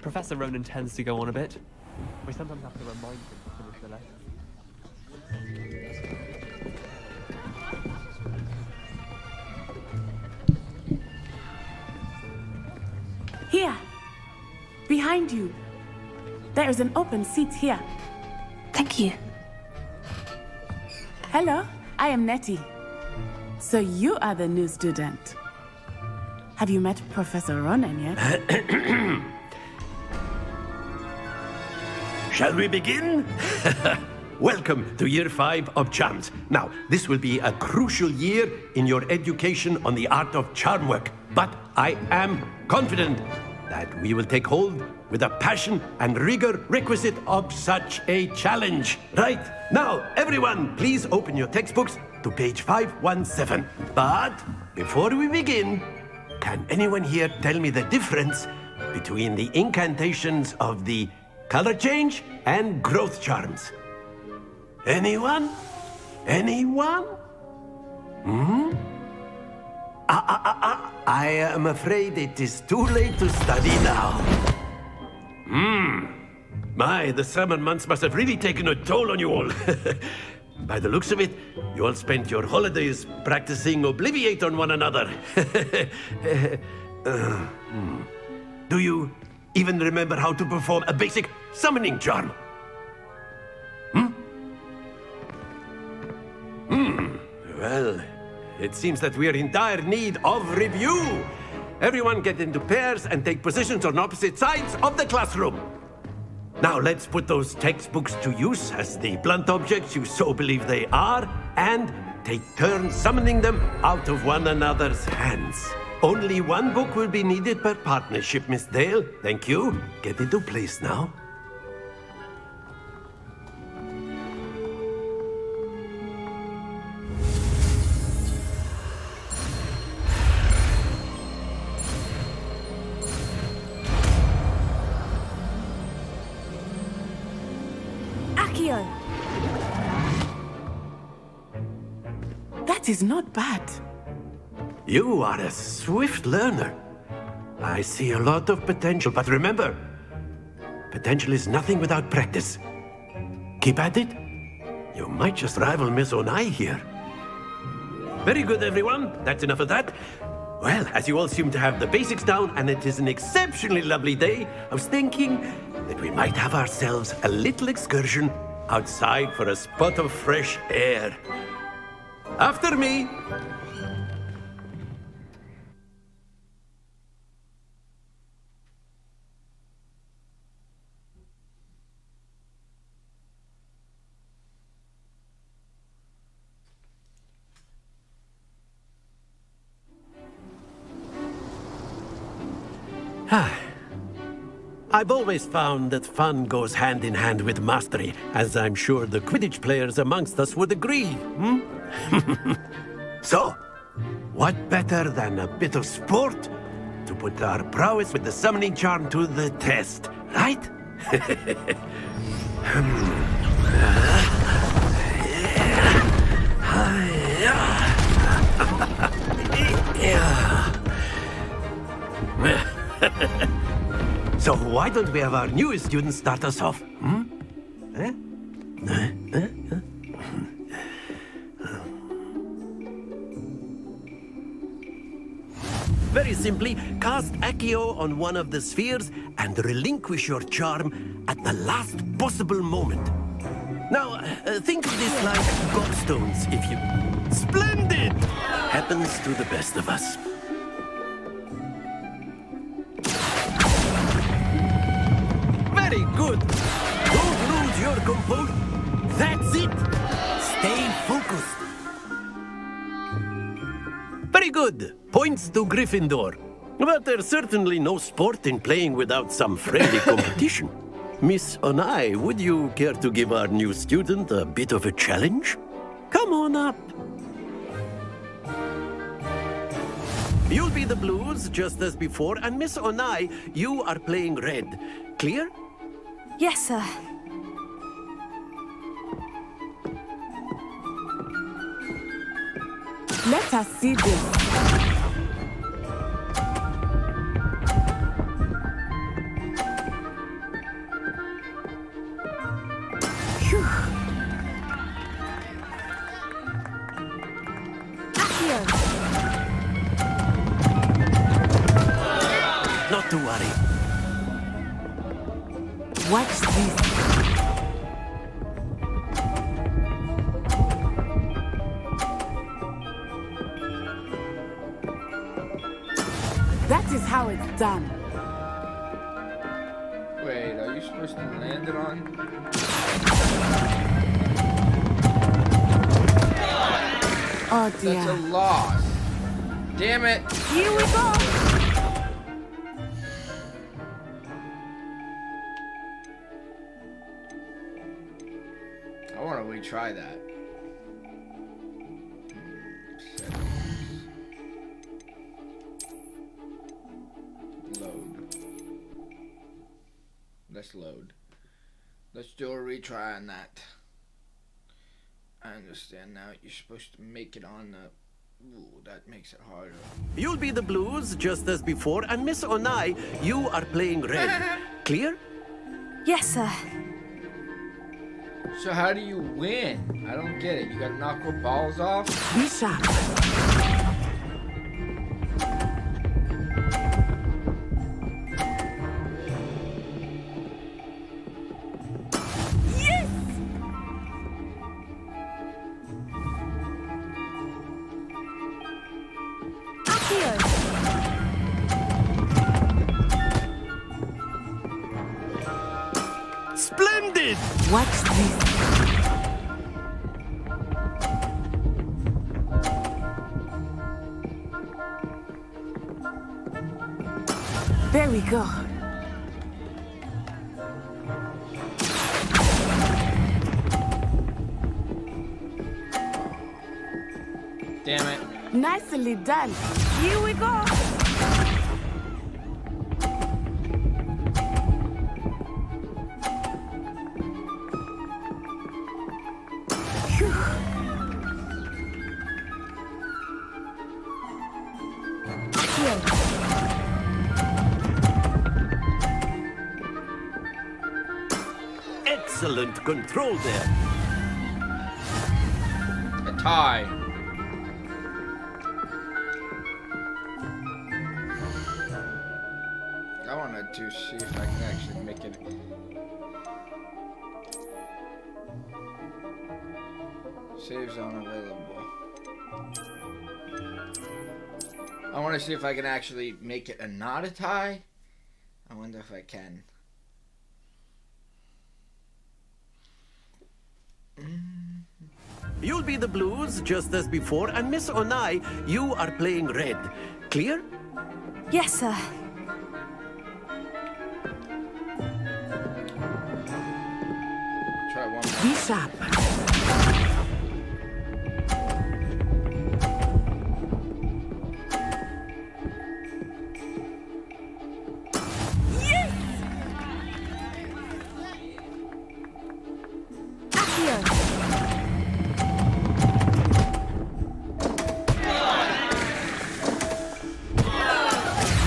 Professor Ronan tends to go on a bit. We sometimes have to remind him to finish the lesson. Here! Behind you! There is an open seat here. Thank you. Hello, I am Nettie. So you are the new student. Have you met Professor Ronan yet? Shall we begin? Welcome to Year 5 of Charms. Now, this will be a crucial year in your education on the art of charm work. But I am confident that we will take hold with the passion and rigor requisite of such a challenge. Right, now, everyone, please open your textbooks to page 517. But before we begin, can anyone here tell me the difference between the incantations of the color change and growth charms? Anyone? Anyone? I am afraid it is too late to study now. My, the summer months must have really taken a toll on you all. By the looks of it, you all spent your holidays practicing Obliviate on one another. Do you even remember how to perform a basic summoning charm? Well, it seems that we are in dire need of review. Everyone get into pairs and take positions on opposite sides of the classroom. Now let's put those textbooks to use as the blunt objects you so believe they are, and take turns summoning them out of one another's hands. Only one book will be needed per partnership, Miss Dale. Thank you. Get into place now. That is not bad. You are a swift learner. I see a lot of potential, but remember, potential is nothing without practice. Keep at it. You might just rival Miss Onai here. Very good, everyone. That's enough of that. Well, as you all seem to have the basics down, and it is an exceptionally lovely day, I was thinking that we might have ourselves a little excursion outside for a spot of fresh air. After me. I've always found that fun goes hand in hand with mastery, as I'm sure the Quidditch players amongst us would agree, So, what better than a bit of sport to put our prowess with the summoning charm to the test, right? So why don't we have our newest student start us off? Very simply, cast Accio on one of the spheres and relinquish your charm at the last possible moment. Now, think of this like gobstones, if you... Splendid! Happens to the best of us. Very good! Don't lose your composure. That's it! Stay focused. Very good. Points to Gryffindor. But there's certainly no sport in playing without some friendly competition. Miss Onai, would you care to give our new student a bit of a challenge? Come on up. You'll be the blues, just as before, and Miss Onai, you are playing red. Clear? Yes, sir. Let us see this. Watch this. That is how it's done. Wait, are you supposed to land it on? Oh dear. That's a loss. Damn it. Here we go. I want to retry that. Load. Let's load. Let's do a retry on that. I understand now. You're supposed to make it on the... Ooh, that makes it harder. You'll be the blues just as before, and Miss Onai, you are playing red. Clear? Yes, sir. So how do you win? I don't get it. You gotta knock her balls off? Be sharp. Yes! Accio. Splendid! Watch this. There we go. Damn it. Nicely done. Here we go. Phew. Accio. Excellent control there. A tie. I wanted to see if I can actually make it. Save zone available. I want to see if I can actually make it a not a tie. I wonder if I can. You'll be the blues just as before, and Miss Onai, you are playing red. Clear? Yes, sir. Try one more. Be sharp. Accio.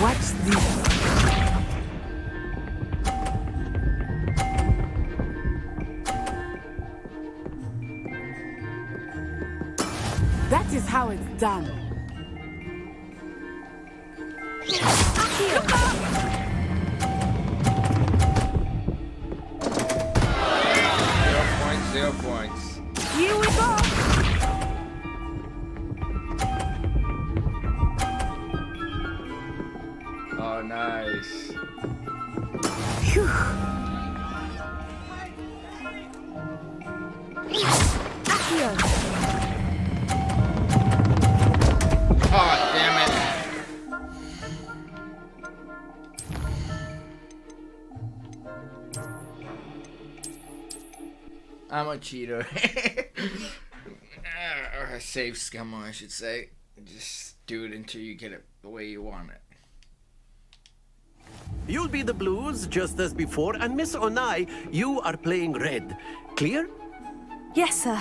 Watch this. That is how it's done. Points, 0 points. Here we go. Oh, nice. Phew. Accio. Oh, damn it. I'm a cheater. Or a safe scummer, I should say. Just do it until you get it the way you want it. You'll be the blues just as before, and Miss Onai, you are playing red. Clear? Yes, sir.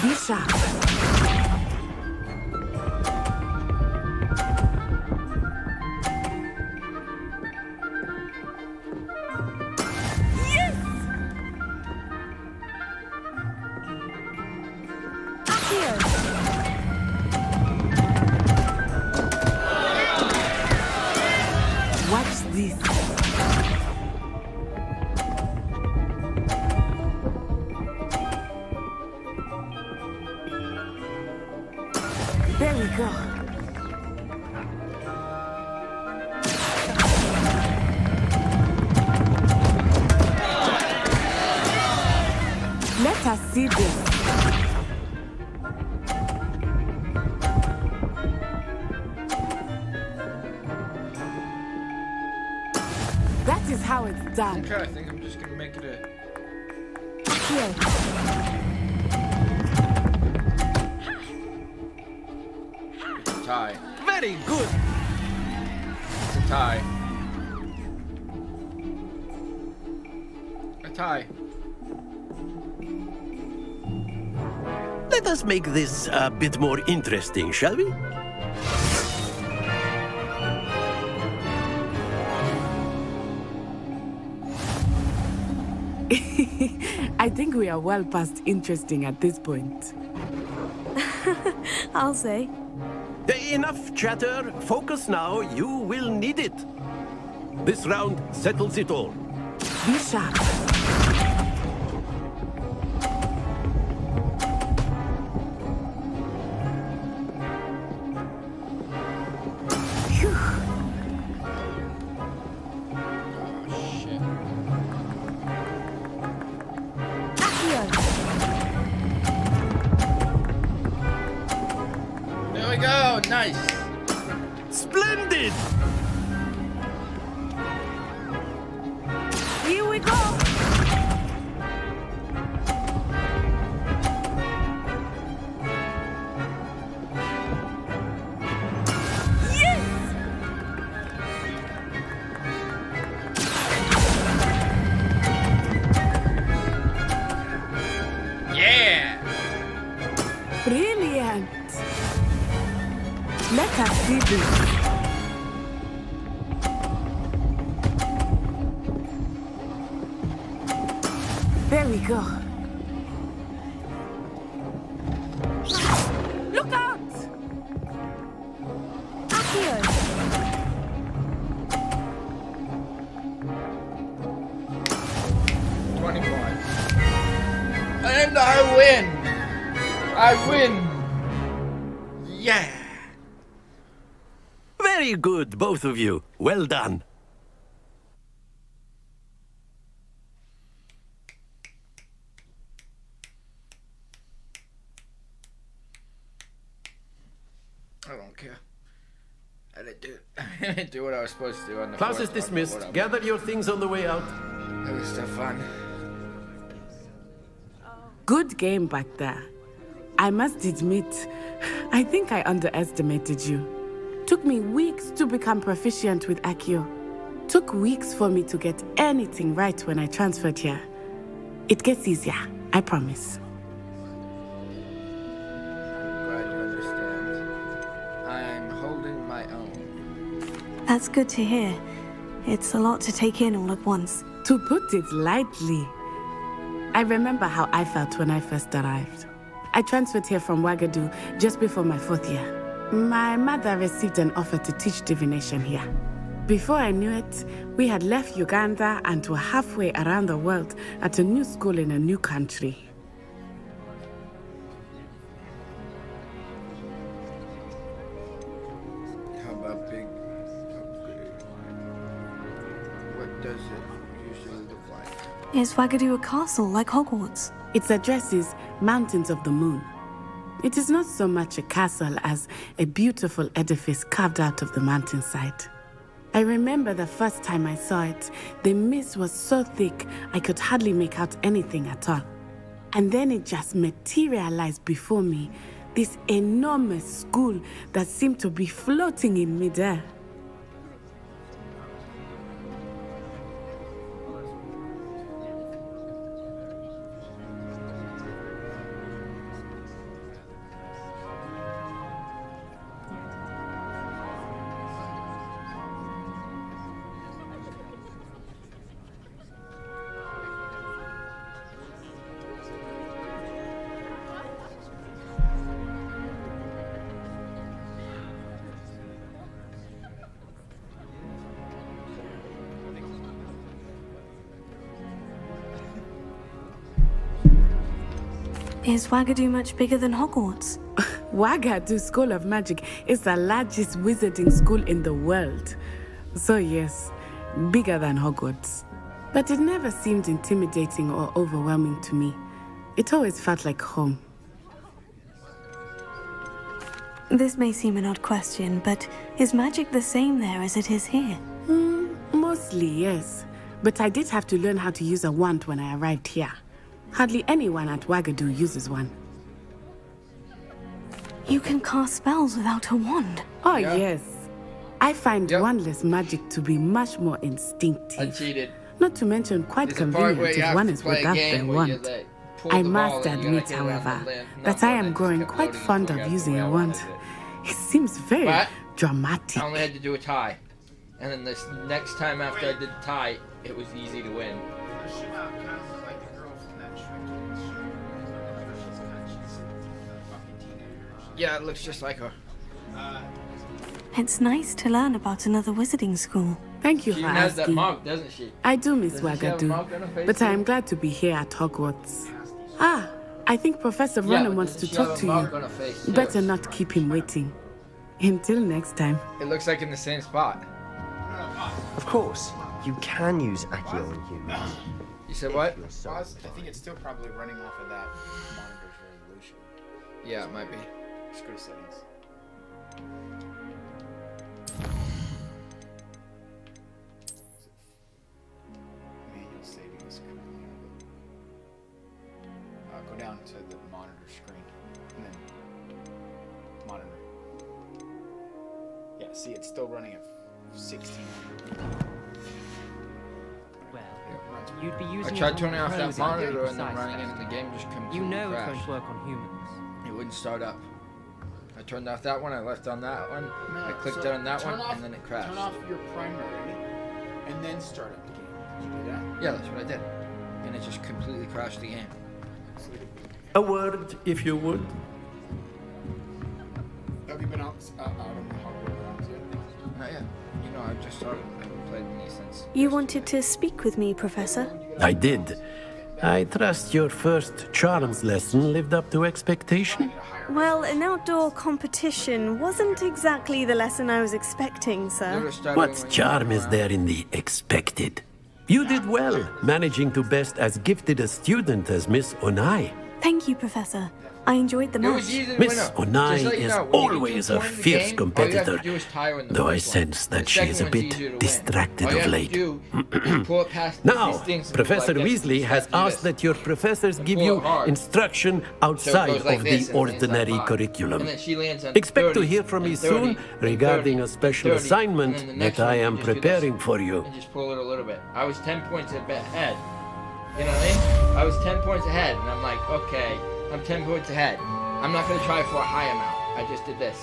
Be sharp. Accio. There we go. Let us see this. That is how it's done. Okay, I think I'm just gonna make it a Accio. tie. Very good. It's a tie. A tie. Let us make this a bit more interesting, shall we? I think we are well past interesting at this point. I'll say. Enough chatter. Focus now. You will need it. This round settles it all. Be sharp. Phew. Oh shit. Accio. There we go. Nice. Splendid! Here we go. Yeah. Brilliant. Let us see this. There we go. Look out! Accio. And I win. I win. Yeah. Very good, both of you. Well done. I don't care. I didn't do I didn't do what I was supposed to do on the Class fourth is one, but dismissed. whatever. Gather your things on the way out. It was still fun. Good game back there. I must admit, I think I underestimated you. Took me weeks to become proficient with Accio. Took weeks for me to get anything right when I transferred here. It gets easier, I promise. I'm glad you understand. I'm holding my own. That's good to hear. It's a lot to take in all at once. To put it lightly, I remember how I felt when I first arrived. I transferred here from Wagadu just before my 4th year. My mother received an offer to teach divination here. Before I knew it, we had left Uganda and were halfway around the world at a new school in a new country. How about big upgrade? What does it usually look like? Is Wagadu a castle like Hogwarts? Its address is Mountains of the Moon. It is not so much a castle as a beautiful edifice carved out of the mountainside. I remember the first time I saw it, the mist was so thick I could hardly make out anything at all. And then it just materialized before me, this enormous school that seemed to be floating in midair. Is Wagadu much bigger than Hogwarts? Wagadu School of Magic is the largest wizarding school in the world. So yes, bigger than Hogwarts. But it never seemed intimidating or overwhelming to me. It always felt like home. This may seem an odd question, but is magic the same there as it is here? Mostly, yes. But I did have to learn how to use a wand when I arrived here. Hardly anyone at Wagadu uses one. You can cast spells without a wand. Oh, yes. I find wandless magic to be much more instinctive. I cheated. Not to mention quite convenient if one is without their wand. I must admit, however, that I am growing quite fond of using a wand. It seems very dramatic. I only had to do a tie. And then this next time after I did the tie, it was easy to win. Yeah, it looks just like her. It's nice to learn about another wizarding school. Thank you She for has that asking. mug, doesn't she? I do miss Doesn't she have a mug on her Wagadu, face but too? I am glad to be here at Hogwarts. Ah, I think Professor Ronan wants to talk to you. Better not keep him waiting. Until next time. It looks like in the same spot. Of course, you can use Accio on humans. You said what? I think it's still probably running off of that monitor's resolution. Yeah, it might be. Just go to settings. Manual saving is currently on. Go down to the monitor screen and then monitor. Yeah, see, it's still running at 1600. Well, you'd be I using tried it on turning off that pros monitor and then precise running it then. and the game just completely You know it's crashed. going to work on humans. It wouldn't start up. I turned off that one, I left on that one, I clicked on that one, and then it crashed. Turn off your primary and then start up the game. Did you do that? Yeah, that's what I did. And it just completely crashed the game. A word, if you would. Have you been out on the Hogwarts grounds yet? Not yet. You know, I've just started. I haven't played any since. You wanted to speak with me, Professor? I did. I trust your first charms lesson lived up to expectation. Well, an outdoor competition wasn't exactly the lesson I was expecting, sir. Never started What when you charm were is around. there in the expected? You did well, managing to best as gifted a student as Miss Onai. Thank you, Professor. I enjoyed the It was match. easy to Miss win Onai Just let you is know, when you always do a point in the fierce game, competitor, all you have to do is tie her in the though I first one. sense that The she is a second one's bit easier to win. distracted All you of have late. to do, pull it past Now, these things and Professor go like this. Weasley You has have to do asked this. that your professors give pull you it hard. instruction So it outside goes like of this the and lands on ordinary 5. curriculum. And then she lands on Expect to 30, hear from me and 30, soon and regarding 30, a special and 30, assignment and then the next that I one, you am just do this. preparing for you. And just pull it a little bit. I was 10 points ahead. You know what I mean? I was 10 points ahead, and I'm like, okay, I'm 10 points ahead. I'm not going to try for a high amount. I just did this.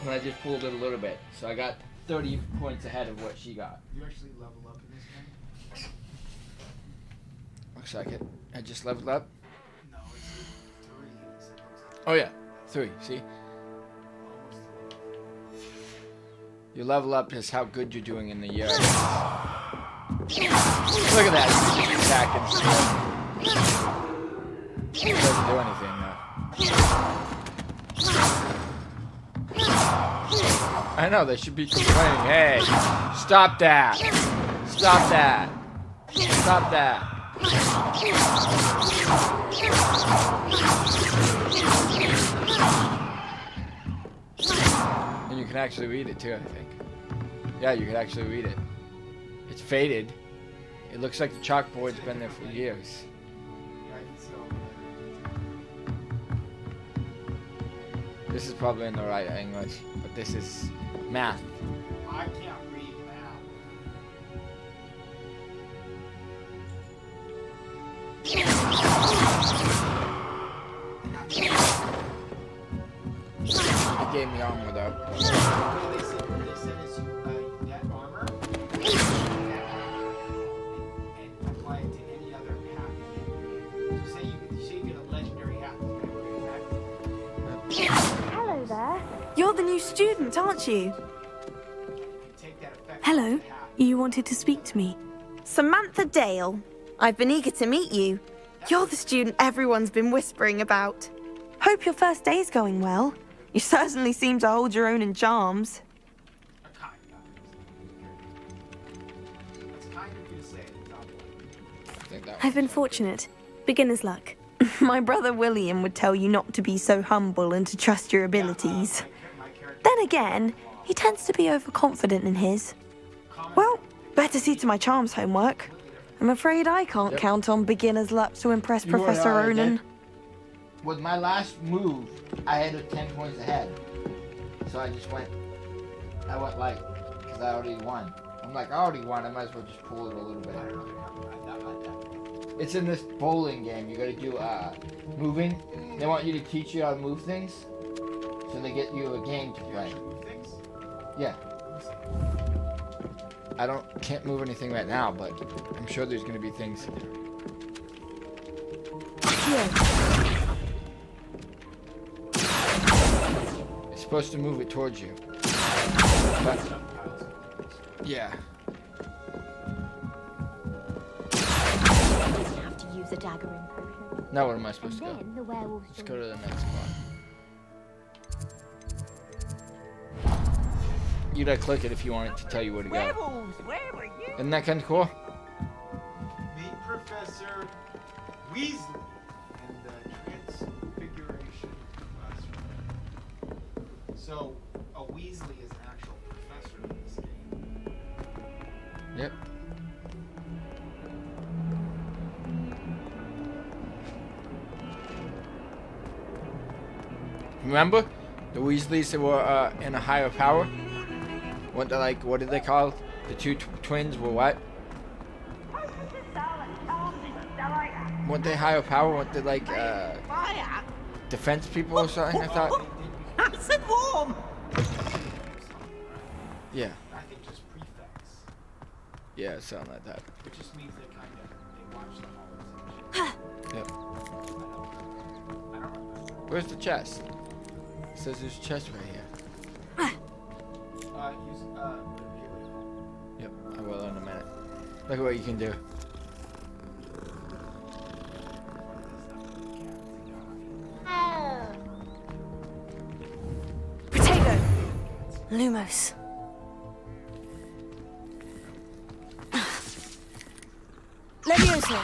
And I just pulled it a little bit. So I got 30 points ahead of what she got. You actually level up in this game? Looks like it. I just leveled up. No, it's 3. Oh, yeah. 3. See? Your level up is how good you're doing in the year. Look at that. He's just attacking. It doesn't do anything, though. I know, they should be complaining. Hey, stop that. Stop that. Stop that. And you can actually read it too, I think. Yeah, you can actually read it. It's faded. It looks like the chalkboard's been there for years. This is probably in the right English, but this is math. I can't read math. It gave me armor though. What they said is you that armor and apply it to any other hat. So say you get a legendary hat. Hello there. You're the new student, aren't you? Take that effect. Hello. You wanted to speak to me. Samantha Dale. I've been eager to meet you. You're the student everyone's been whispering about. Hope your first day's going well. You certainly seem to hold your own in charms. That's kind of you to say. I think that I've been fortunate. Beginner's luck. My brother William would tell you not to be so humble and to trust your abilities. Then again, he tends to be overconfident in his. Well, better see to my charms homework. I'm afraid I can't count on beginner's luck to impress You were Professor right, Ronan. With my last move, I had it 10 points ahead. So I went light, because I already won. I'm like, I already won, I might as well just pull it a little bit. It's in this bowling game, you gotta do moving. They want you to teach you how to move things. So they get you a game to play. Yeah. Can't move anything right now, but I'm sure there's gonna be things. It's supposed to move it towards you. But, yeah. Have to use a dagger in potion. Now where am I supposed And to go? then the werewolves Let's go to the next spot. You gotta click it if you want it to tell you where to go. Werewolves, where were you? Isn't that kind of cool? Meet Professor Weasley and the Transfiguration Classroom. So, a Weasley is an actual professor in this game. Yep. Remember? The Weasleys were in a higher power? What did they call it? The two twins were what? Weren't they higher power? Weren't they like defense people or something? I thought. Nice and warm! Yeah. I think just prefects. Yeah, something like that. It just means they watch the hallways. Yep. I don't remember. Where's the chest? It says there's a chest right here. Use reveal. Yep, I will in a minute. Look at what you can do. Potato! Lumos. Levioso.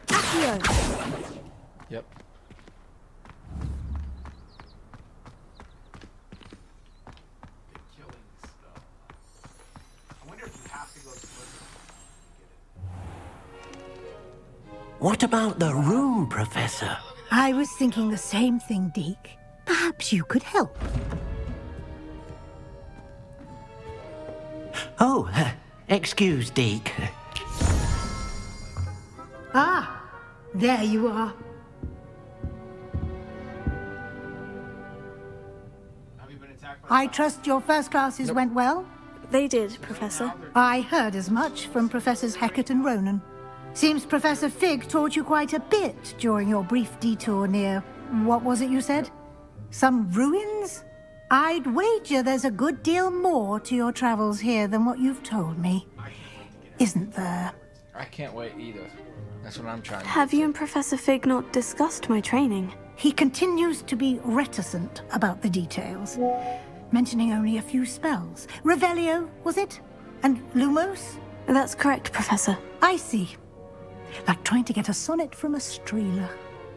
Accio. Yep. Killing stuff. I wonder if you have to go to Slytherin to get it. What about the room, Professor? I was thinking the same thing, Deke. Perhaps you could help. Oh, excuse, Deke. Ah, there you are. Have you been attacked by I trust your first classes went well? They did, Professor. I heard as much from Professors Hecat and Ronan. Seems Professor Fig taught you quite a bit during your brief detour near... what was it you said? Some ruins? I'd wager there's a good deal more to your travels here than what you've told me. Isn't there? I can't wait either. That's what I'm trying to Have you and Professor Fig not discussed my training? He continues to be reticent about the details, mentioning only a few spells. Revelio, was it? And Lumos? That's correct, Professor. I see. Like trying to get a sonnet from a streeler.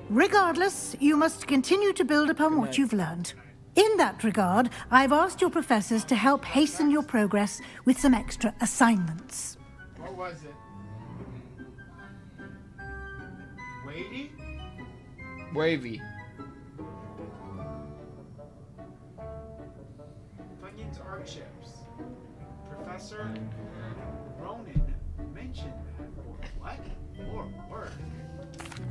Regardless, you must continue to build upon what you've learned. In that regard, I've asked your professors to help hasten your progress with some extra assignments. What was it? Weighty? Wavy. Funyuns art chips. Professor Ronan mentioned that. What? Or word?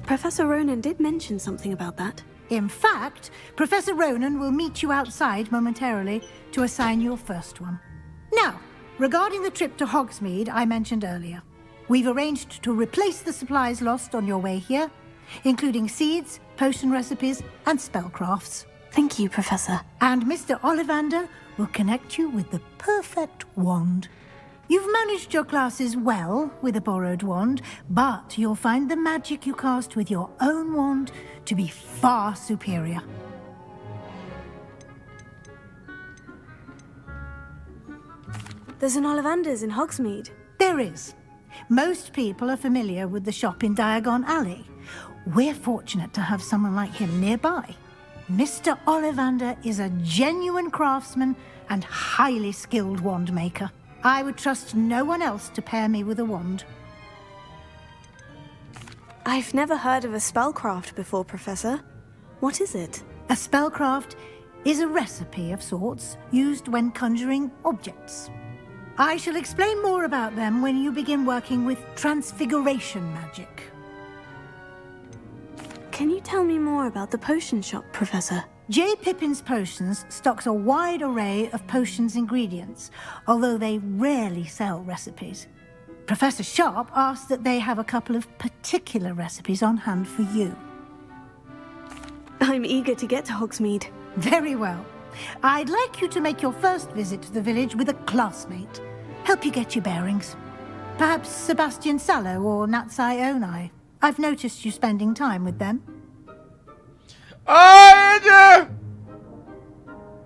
Professor Ronan did mention something about that. In fact, Professor Ronan will meet you outside momentarily to assign your first one. Now, regarding the trip to Hogsmeade I mentioned earlier, we've arranged to replace the supplies lost on your way here, including seeds, potion recipes, and spellcrafts. Thank you, Professor. And Mr. Ollivander will connect you with the perfect wand. You've managed your classes well with a borrowed wand, but you'll find the magic you cast with your own wand to be far superior. There's an Ollivander's in Hogsmeade. There is. Most people are familiar with the shop in Diagon Alley. We're fortunate to have someone like him nearby. Mr. Ollivander is a genuine craftsman and highly skilled wand maker. I would trust no one else to pair me with a wand. I've never heard of a spellcraft before, Professor. What is it? A spellcraft is a recipe of sorts used when conjuring objects. I shall explain more about them when you begin working with transfiguration magic. Can you tell me more about the potion shop, Professor? J. Pippin's Potions stocks a wide array of potions ingredients, although they rarely sell recipes. Professor Sharp asks that they have a couple of particular recipes on hand for you. I'm eager to get to Hogsmeade. Very well. I'd like you to make your first visit to the village with a classmate. Help you get your bearings. Perhaps Sebastian Sallow or Natsai Onai. I've noticed you spending time with them. Oh, Andrew!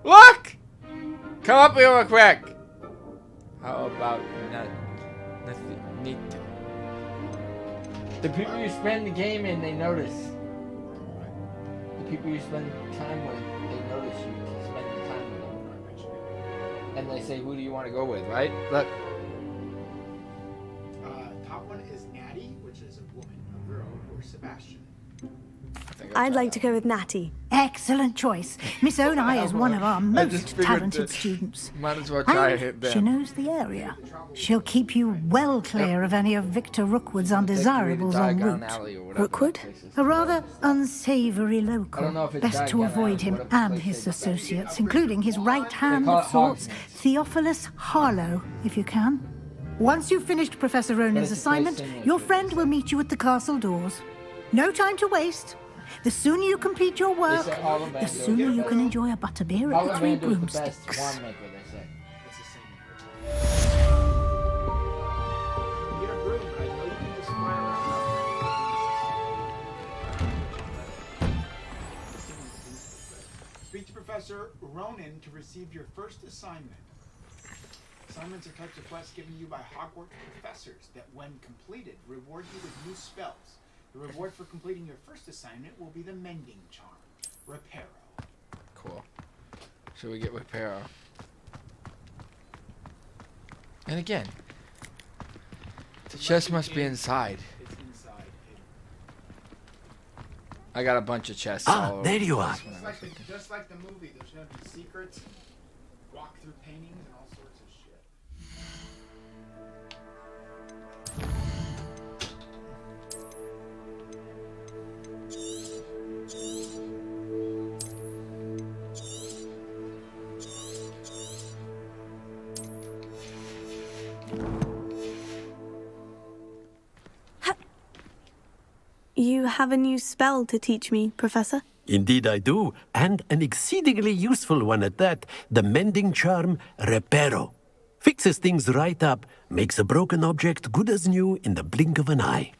Look! Come up here real quick. How about nothing? The people you spend the game in, they notice. The people you spend time with, they notice you spending time with them. And they say, who do you want to go with, right? Look. Top one is Natty, which is a woman, a girl, or Sebastian. I'd like to go with Natty. Excellent choice. Miss Onai is one of our most talented students. Might as well try And it then. she knows the area. She'll keep you well clear of any of Victor Rookwood's undesirables en route. Rookwood? A rather unsavory I don't local. know if it's Best to Diagon avoid Alley, him whatever and place his they- associates, including his right hand call of it sorts, Hogsmeade. Theophilus Harlow, if you can. Once you've finished Professor Ronan's it's a place assignment, similar your to friend this. will meet you at the castle doors. No time to waste. The sooner you complete your work, say Ollivander the is the sooner you best. can enjoy a butterbeer at the Three Ollivander's the best Broomsticks. wand maker, they say. It's the same here. You get a broom, but I know you can just fly around. Speak to Professor Ronan to receive your first assignment. Assignments are types of quests given you by Hogwarts professors that, when completed, reward you with new spells. The reward for completing your first assignment will be the Mending Charm, Reparo. Cool. So we get Reparo. And again, the chest must be inside. It's inside. I got a bunch of chests. Ah, all over there the you place are. when I was looking. Just like the movie, there's going to be secrets, walk-through paintings, and all sorts of shit. You have a new spell to teach me, Professor? Indeed I do, and an exceedingly useful one at that, the Mending Charm Reparo. Fixes things right up, makes a broken object good as new in the blink of an eye.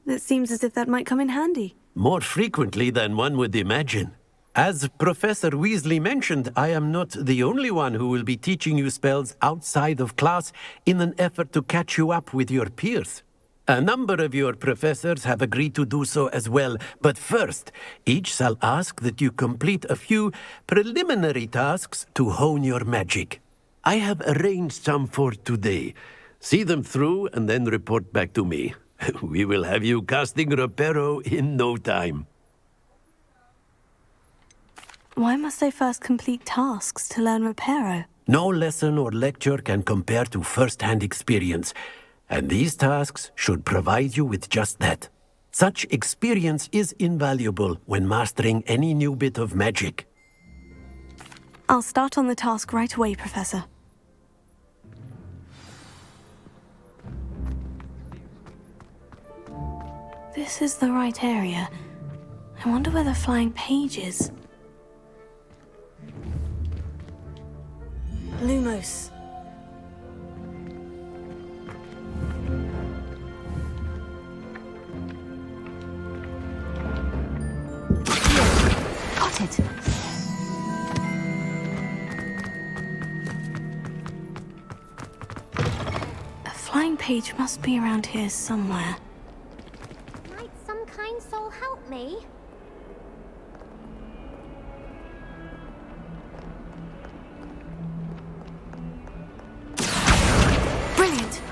It seems as if that might come in handy. More frequently than one would imagine. As Professor Weasley mentioned, I am not the only one who will be teaching you spells outside of class in an effort to catch you up with your peers. A number of your professors have agreed to do so as well, but first, each shall ask that you complete a few preliminary tasks to hone your magic. I have arranged some for today. See them through and then report back to me. We will have you casting Reparo in no time. Why must I first complete tasks to learn Reparo? No lesson or lecture can compare to first-hand experience, and these tasks should provide you with just that. Such experience is invaluable when mastering any new bit of magic. I'll start on the task right away, Professor. This is the right area. I wonder where the flying page is. Lumos. spotted. A flying page must be around here somewhere. Might some kind soul help me? Brilliant!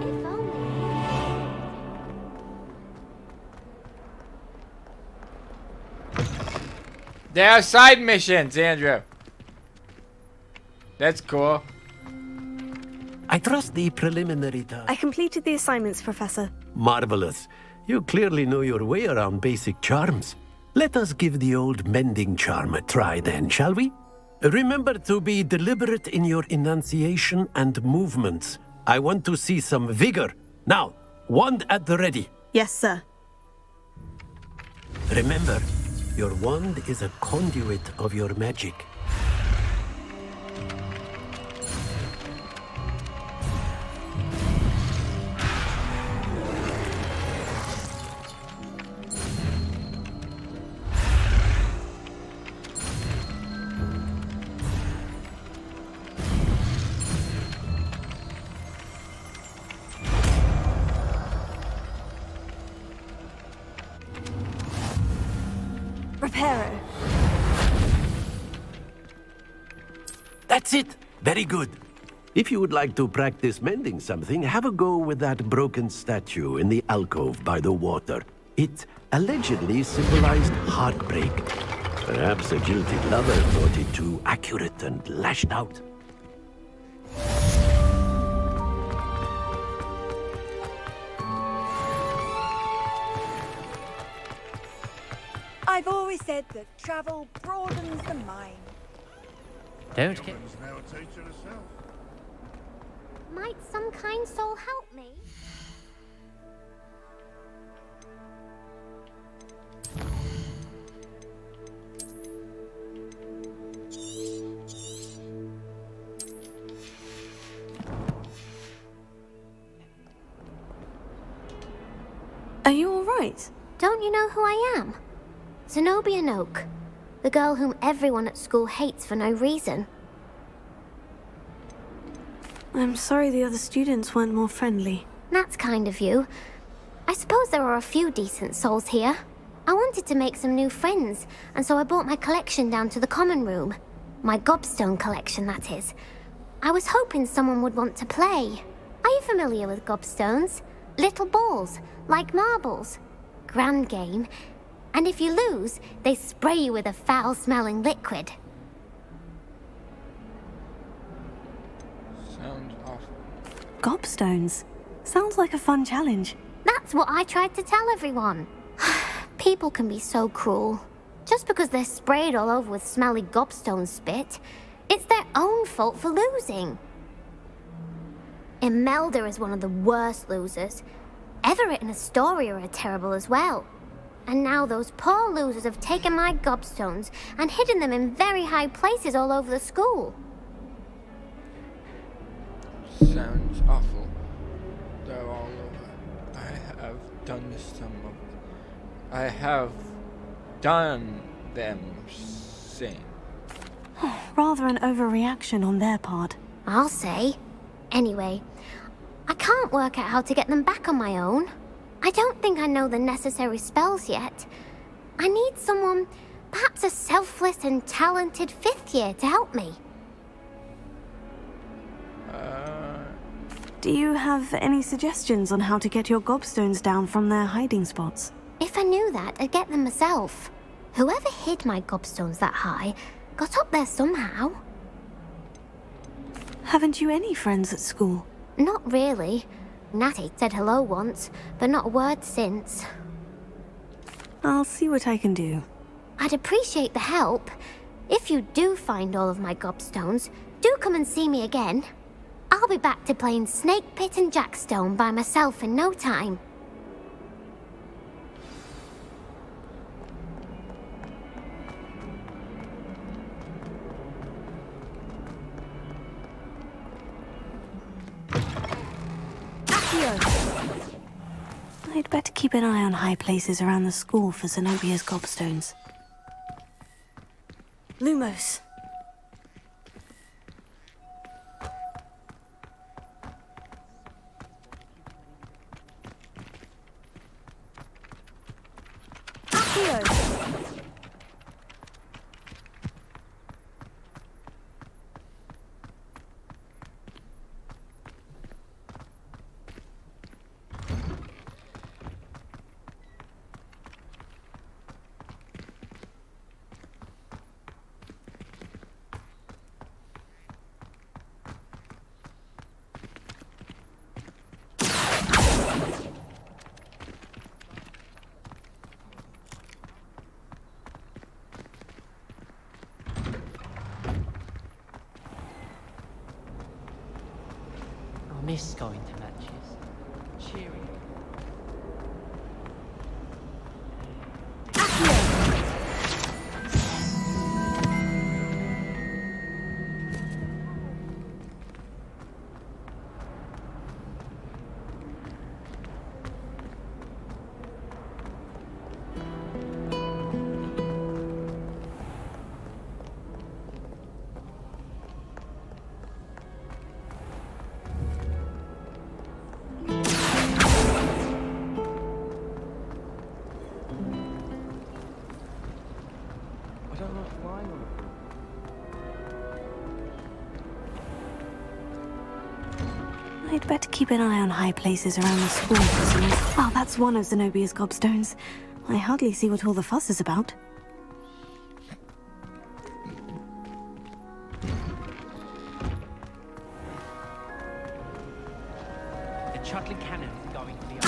If only. They are side missions, Andrew. That's cool. I trust the preliminary task. I completed the assignments, Professor. Marvelous. You clearly know your way around basic charms. Let us give the old mending charm a try then, shall we? Remember to be deliberate in your enunciation and movements. I want to see some vigor. Now, wand at the ready. Yes, sir. Remember, your wand is a conduit of your magic. Reparo. That's it. Very good. If you would like to practice mending something, have a go with that broken statue in the alcove by the water. It allegedly symbolized heartbreak. Perhaps a jilted lover thought it too accurate and lashed out. I've always said that travel broadens the mind. Don't get... Might some kind soul help me? Are you all right? Don't you know who I am? Zenobia Noak, the girl whom everyone at school hates for no reason. I'm sorry the other students weren't more friendly. That's kind of you. I suppose there are a few decent souls here. I wanted to make some new friends, and so I brought my collection down to the common room. My gobstone collection, that is. I was hoping someone would want to play. Are you familiar with gobstones? Little balls, like marbles. Grand game. And if you lose, they spray you with a foul-smelling liquid. Sounds awful. Gobstones. Sounds like a fun challenge. That's what I tried to tell everyone. People can be so cruel. Just because they're sprayed all over with smelly gobstone spit, it's their own fault for losing. Imelda is one of the worst losers. Everett and Astoria are terrible as well. And now those poor losers have taken my gobstones and hidden them in very high places all over the school. Sounds awful. They're all over. I have done I have done them sing. Rather an overreaction on their part. I'll say. Anyway, I can't work out how to get them back on my own. I don't think I know the necessary spells yet. I need someone, perhaps a selfless and talented fifth year to help me. Do you have any suggestions on how to get your gobstones down from their hiding spots? If I knew that, I'd get them myself. Whoever hid my gobstones that high got up there somehow. Haven't you any friends at school? Not really. Natty said hello once, but not a word since. I'll see what I can do. I'd appreciate the help. If you do find all of my gobstones, do come and see me again. I'll be back to playing Snake Pit and Jackstone by myself in no time. I'd better keep an eye on high places around the school for Zenobia's gobstones. Lumos. Accio. I miss going to matches. Cheering. I'd better keep an eye on high places around the school for Zenobia. Oh, that's one of Zenobia's gobstones. I hardly see what all the fuss is about. The chuckling cannons are going to be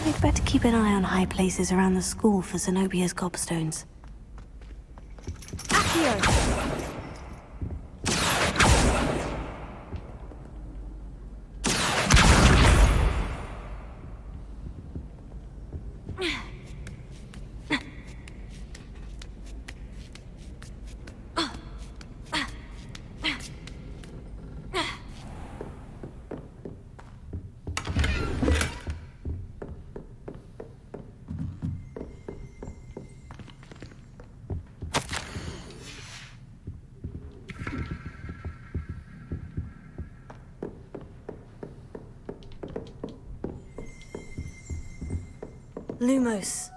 I'd better keep an eye on high places around the school for Zenobia's gobstones. Accio. Lumos.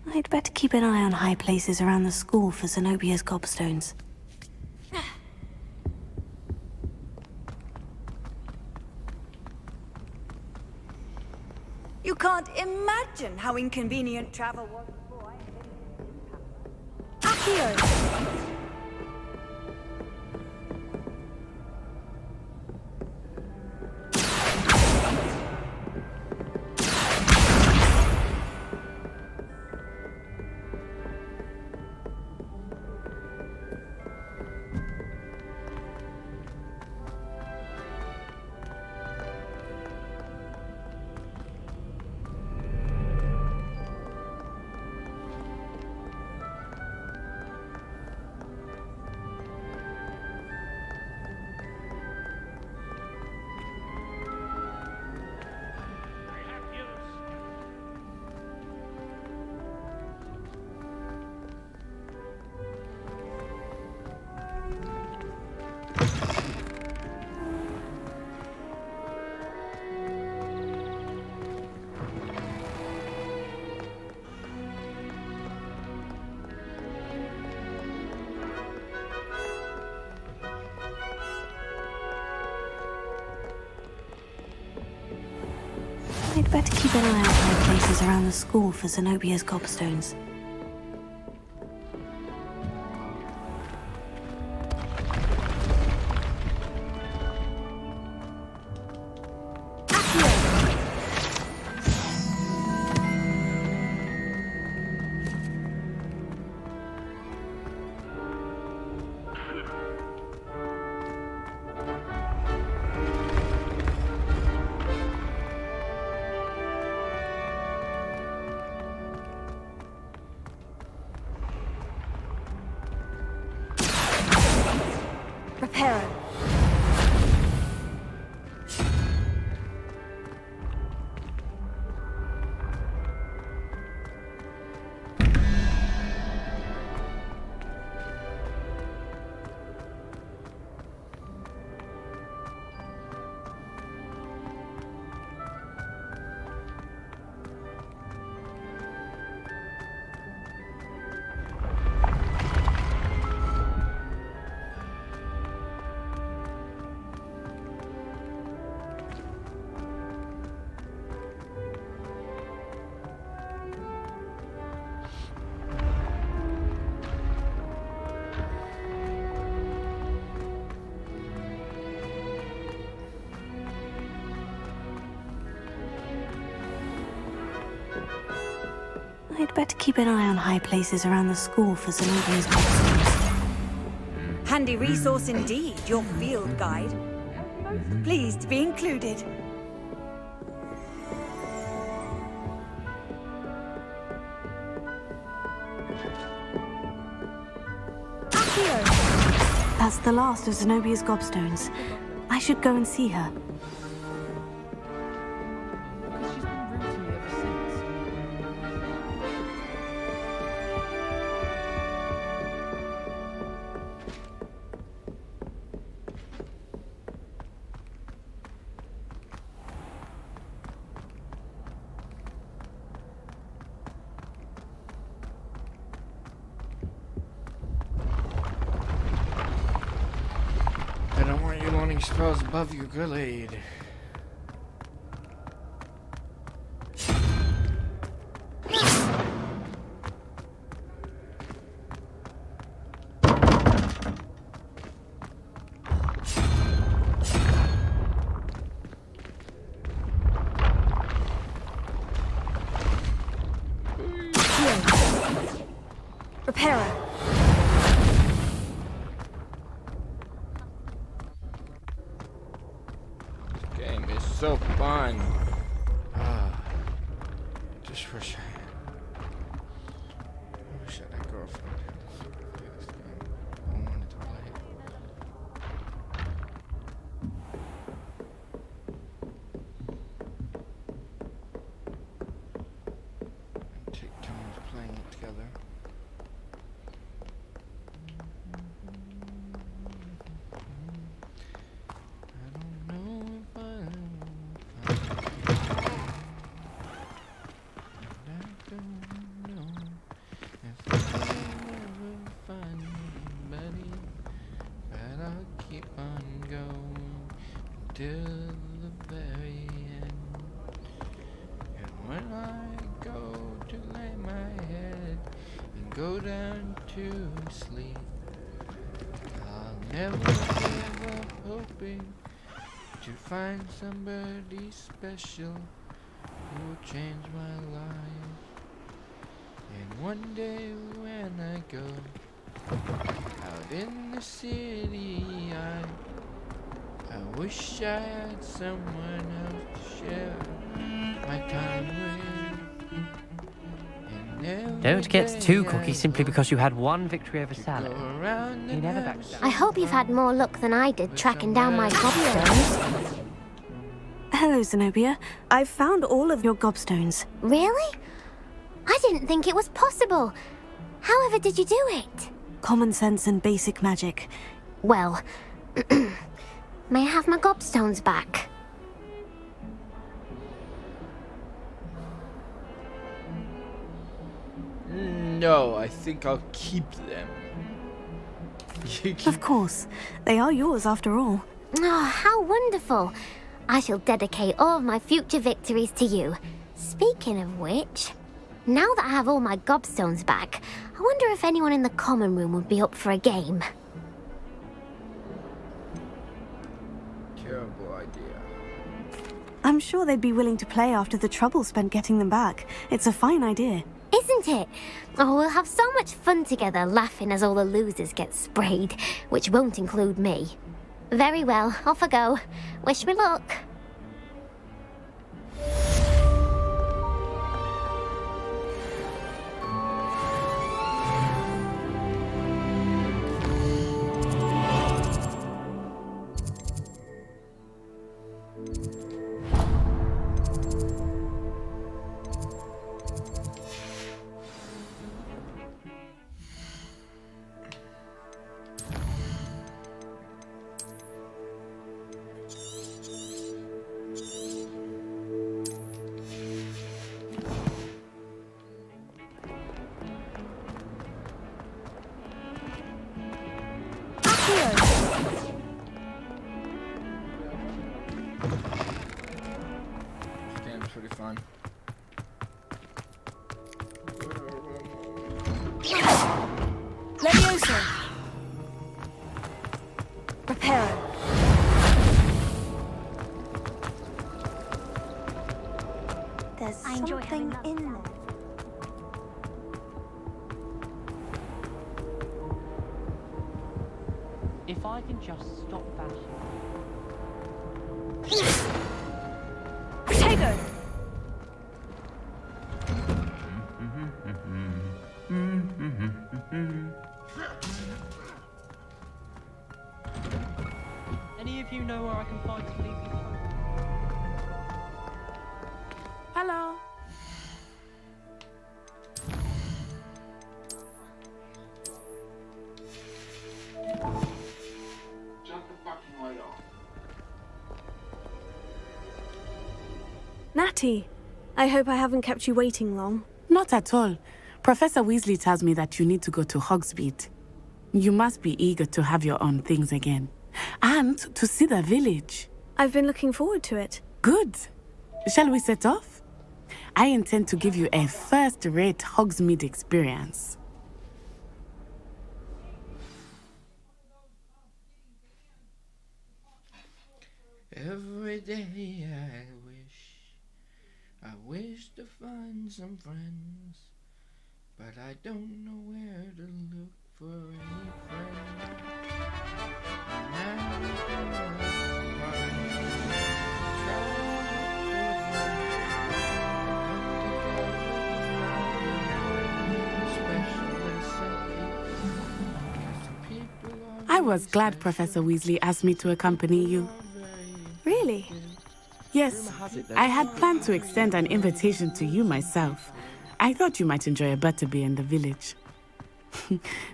I'd better keep an eye on high places around the school for Zenobia's gobstones. You can't imagine how inconvenient travel was before I Accio. I'd better keep an eye on high places around the school for Zenobia's gobstones. Reparo. I'd better keep an eye on high places around the school for Zenobia's gobstones. Handy resource indeed, your field guide. Pleased to be included. That's the last of Zenobia's gobstones. I should go and see her. I don't want you learning spells above your grade. Reparo. Game is so fun. Just wish I had a girlfriend who would play this game. I wanted to play it. And take turns playing it together. Till the very end. And when I go to lay my head and go down to sleep, I'll never ever hoping to find somebody special who will change my life. And one day when I go out in the city, I wish I had someone else to share my time with. And Don't get too cocky simply because you had one victory over Sally. He never backs down. I hope you've had more luck than I did tracking down my gobstones. Hello, Zenobia. I've found all of your gobstones. Really? I didn't think it was possible. However did you do it? Common sense and basic magic. Well, may I have my gobstones back? No, I think I'll keep them. Of course. They are yours after all. Oh, how wonderful. I shall dedicate all of my future victories to you. Speaking of which, now that I have all my gobstones back, I wonder if anyone in the common room would be up for a game. Terrible idea. I'm sure they'd be willing to play after the trouble spent getting them back. It's a fine idea. Isn't it? Oh, we'll have so much fun together laughing as all the losers get sprayed, which won't include me. Very well, off I go. Wish me luck. Game's pretty fun. Levioso. Reparo. There's enjoy something having in there. If I can just stop bashing. Protego. Any of you know where I can find sleepy time? Hello. Shut the fucking light off. Natty, I hope I haven't kept you waiting long. Not at all. Professor Weasley tells me that you need to go to Hogsmeade. You must be eager to have your own things again. And to see the village. I've been looking forward to it. Good. Shall we set off? I intend to give you a first-rate Hogsmeade experience. Every day I wish to find some friends, but I don't know where to look for any friends. I was glad Professor Weasley asked me to accompany you. Really? Yes, I had planned to extend an invitation to you myself. I thought you might enjoy a butterbeer in the village.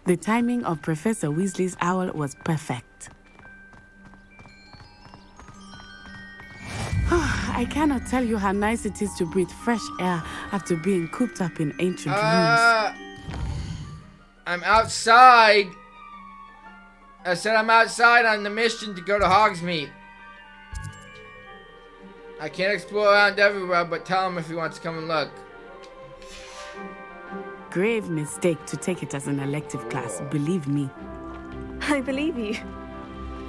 The timing of Professor Weasley's owl was perfect. I cannot tell you how nice it is to breathe fresh air after being cooped up in ancient rooms. I'm outside. I said I'm outside on the mission to go to Hogsmeade. I can't explore around everywhere, but tell him if he wants to come and look. Grave mistake to take it as an elective class, believe me. I believe you.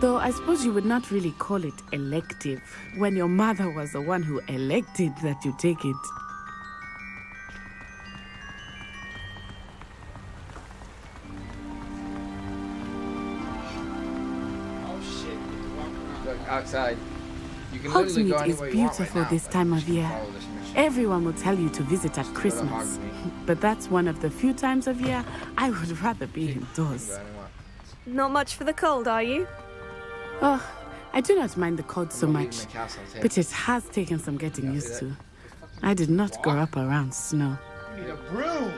Though I suppose you would not really call it elective when your mother was the one who elected that you take it. Look, outside. You can literally go Hogsmeade is anywhere you want right beautiful now, this but time you of should year. follow this mission. Everyone will tell you to visit at Go to Christmas. Hogsmeade. But that's one of the few times of year I would rather be indoors. Go anywhere. Not much for the cold, are you? Oh, I do not mind the cold so We'll leave much, in the castle, I'll take but it. it has taken some getting Yeah, used see to. that? I did not grow up around snow. You need a broom.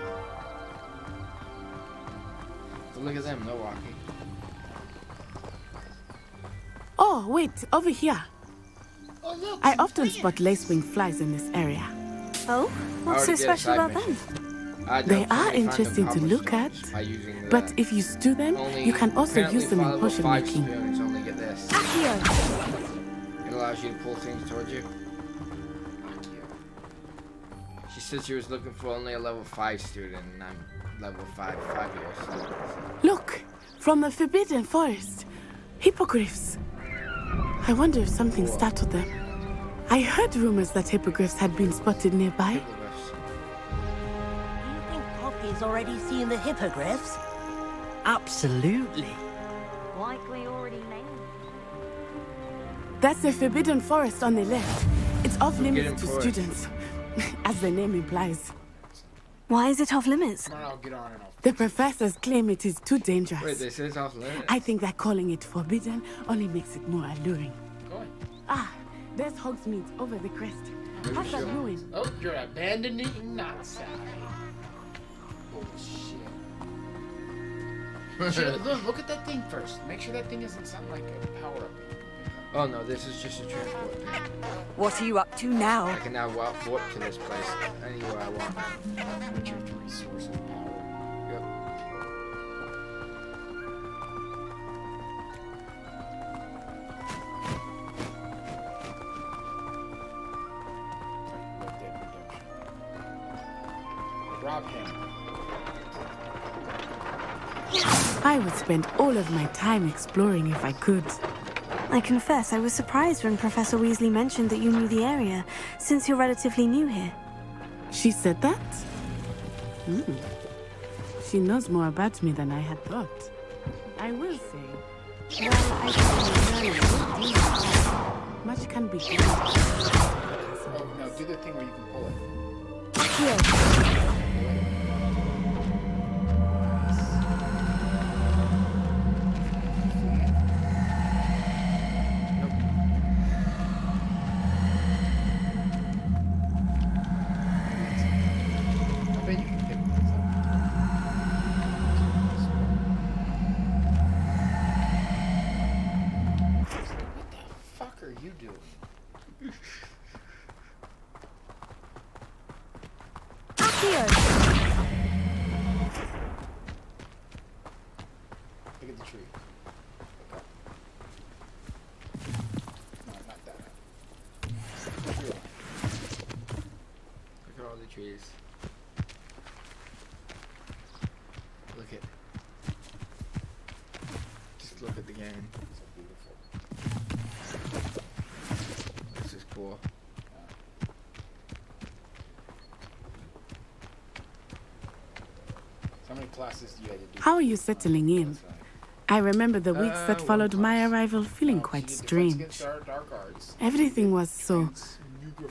So look at them, they're walking. Oh, wait, over here. Oh, look, I some often plants. spot lacewing flies in this area. Oh? What's so already did a special side about mission. them? I They don't are really find them interesting to look at, accomplishments by using the- but if you stew them, only you can also apparently use them in follow potion 5 making. spoons, only get this. Accio. It allows you to pull things towards you. She said she was looking for only a level 5 student, and I'm level 5-year student. Look! From the Forbidden Forest. Hippogriffs. I wonder if something startled them. I heard rumors that hippogriffs had been spotted nearby. Hippogriffs. Do you think Poppy's already seen the hippogriffs? Absolutely. Likely already named. That's the Forbidden Forest on the left. It's off limits to Forest. students, as the name implies. Why is it off limits? Come on, I'll get on and off. The professors claim it is too dangerous. Wait, this is off limits? I think that calling it forbidden only makes it more alluring. Go on. Ah, there's Hogsmeade over the crest. Past that ruin. Oh, you're abandoning not side. Bullshit. Look at that thing first. Make sure that thing isn't something like a power-up. Oh no, this is just a transport thing. What are you up to now? I can now warp to this place anywhere I want. Which are 3 sources of power. Yep. Red Dead Redemption. Rob him. I would spend all of my time exploring if I could. I confess I was surprised when Professor Weasley mentioned that you knew the area, since you're relatively new here. She said that? She knows more about me than I had thought. I will say, while I can learn much can be gained. Oh, no, do the thing where you can pull it. Here. Look at the tree. Okay. No, not that. Tree line. Look at all the trees. Look at. Just look at the game. So beautiful. This is cool. So how many classes do you have to do? How are you settling in? I remember the weeks that followed my arrival feeling quite strange. Everything was so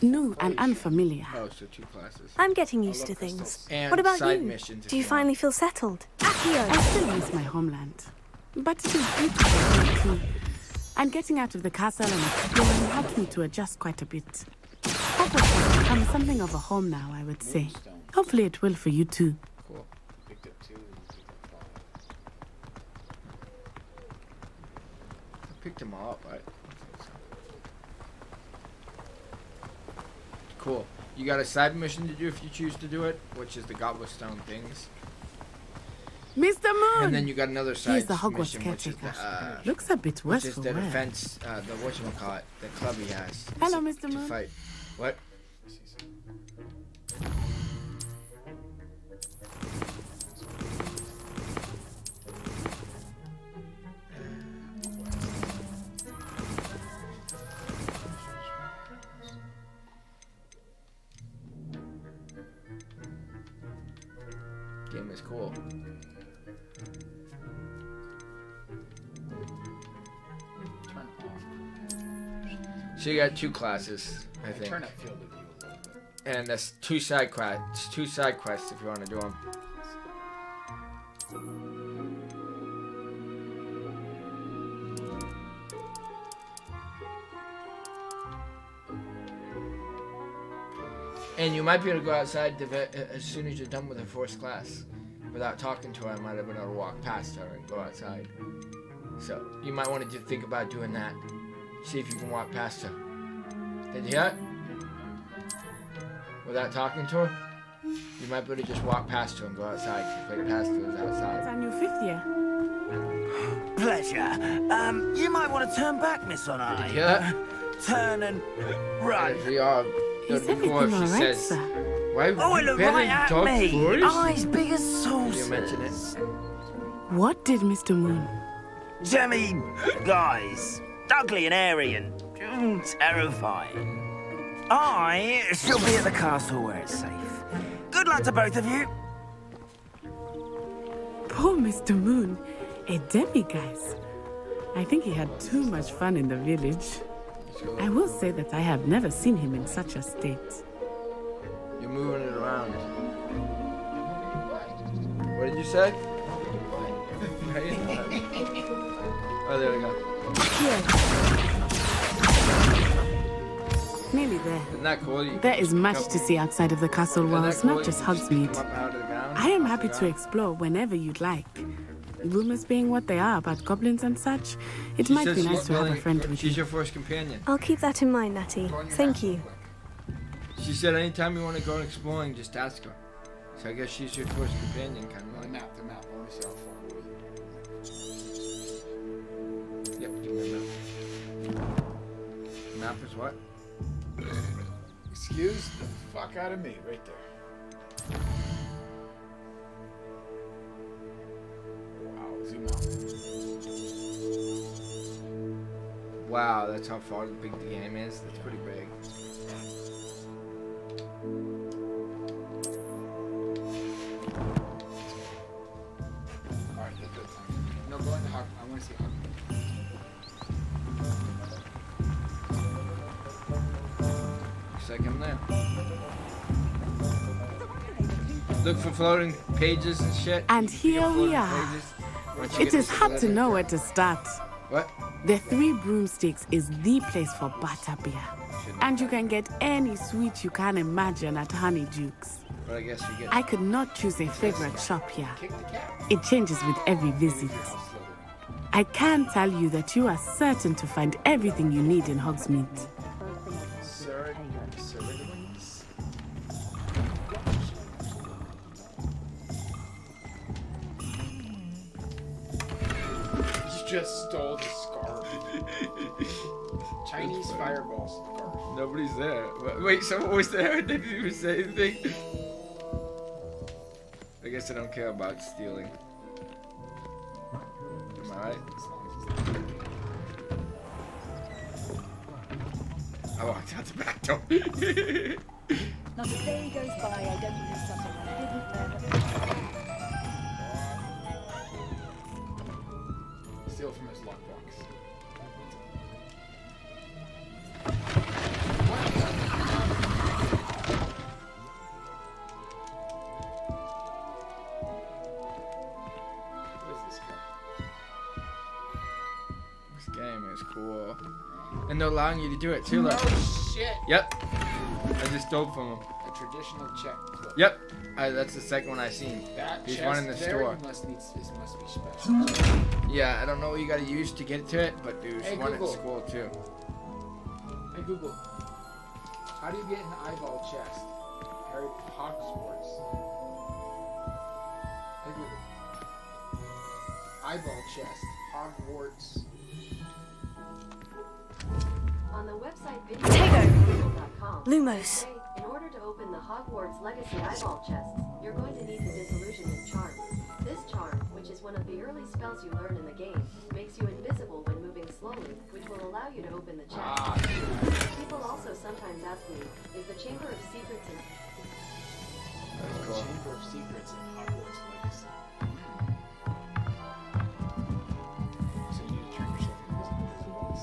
new and unfamiliar. Oh, so 2 classes. I'm getting used to things. And What about side you? missions if Do you you finally feel settled? I still miss my homeland, but it is beautiful too. And getting out of the castle and exploring helped me to adjust quite a bit. Hogwarts has become something of a home now, I would say. Hopefully it will for you too. Cool. Picked up 2 and picked up 5. I picked them all up, right? Cool. You got a side mission to do if you choose to do it, which is the Goblet Stone things. Mr. Moon! And then you got another side He's the Hogwarts mission, which is caretaker. the, Looks a bit which worse is for the wear. defense, the whatchamacallit, the club he has. Hello, Mr. To Moon. fight. What? Game is cool. Turn off. So you got 2 classes, I think. Turn up field of view a little bit. And that's 2 side quests. 2 side quests if you want to do them. And you might be able to go outside as soon as you're done with the first class. Without talking to her, I might have been able to walk past her and go outside. So you might want to think about doing that. See if you can walk past her. Did you hear it? Without talking to her? You might be able to just walk past her and go outside. Right past her is outside. It's our new 5th year. Pleasure. You might want to turn back, Miss Onai. Yeah. turn and run. We are. Is everything all right, sir? Why Oh, it looked right at me. Oh, Eyes big as saucers. you mention it. What did Mr. Moon? Jemmy, guys, ugly and airy and terrifying. I shall be at the castle where it's safe. Good luck to both of you. Poor Mr. Moon, a demiguise. I think he had too much fun in the village. I will say that I have never seen him in such a state. You're moving it around. What did you say? Oh, there we go. Here. Nearly there. Isn't that cool? There is much to see outside of the castle walls, not just Hogsmeade. I am happy to explore whenever you'd like. Rumors being what they are about goblins and such, it might be nice to have a friend with you. She's your first companion. I'll keep that in mind, Natty. Thank you. She said anytime you want to go exploring, just ask her. So I guess she's your first companion, kind of like. The map. Let me see how far away. Yep, give me a map. Map is what? Excuse the fuck out of me, right there. Wow, zoom out. Wow, that's how far big the game is. That's pretty big. Alright, let's go. No, go into Hog. I want to see Hog. Looks like I'm there. Look for floating pages and shit. And here we are. It is hard to know where to start. What? The Three Broomsticks is the place for butterbeer. And you can get any sweet you can imagine at Honeydukes. But I guess you get. I could not choose a favorite shop here. It changes with every visit. I can tell you that you are certain to find everything you need in Hogsmeade. Just stole the scarf. Chinese fireball scarf. Nobody's there. Wait, someone was there and didn't even say anything? I guess I don't care about stealing. Am I right? I walked out the back door. Not a day goes by I don't use something I didn't learn. Steal from his lockbox. What is this game? This game is cool. And they're allowing you to do it too. No Look. shit. Yep. I just stole from him. A traditional check. Yep. That's the second one I seen. That There's chest one in the there, store. This must be special. Yeah, I don't know what you gotta use to get to it, but there's Hey, one Google. at school too. Hey Google, how do you get an eyeball chest? Harry Hogwarts. Hey Google. Eyeball chest. Hogwarts. On the website Tego! Lumos. in order to open the Hogwarts Legacy Eyeball Chests, you're going to need the Disillusionist Charm. This charm, which is one of the early spells you learn in the game, makes you invisible when moving slowly, which will allow you to open the chest. People also sometimes ask me, is the Chamber of Secrets in... Chamber of Secrets in Hogwarts Legacy. So you need to turn yourself invisible.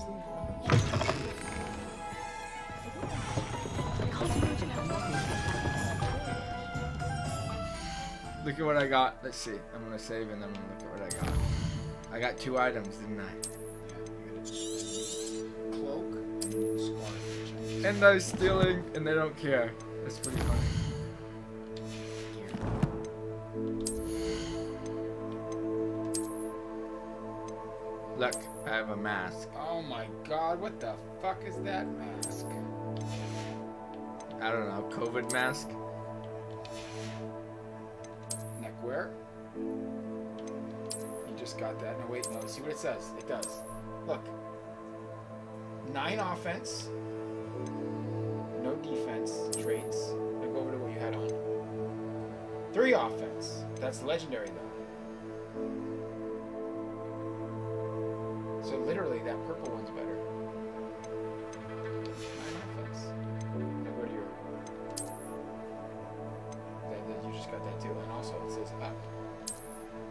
Look at what I got. Let's see. I'm gonna save and then I'm gonna look at what I got. I got 2 items, didn't I? Cloak and scarf. And they're stealing and they don't care. That's pretty funny. Look, I have a mask. Oh my god, what the fuck is that mask? I don't know, COVID mask? Neckwear? You just got that. No, wait, no. See what it says? It does. Look. 9 offense, no defense traits. Now go over to what you had on. 3 offense. That's legendary though. So literally that purple one's better. 9 offense. Now go to your. You just got that too, and also it says up.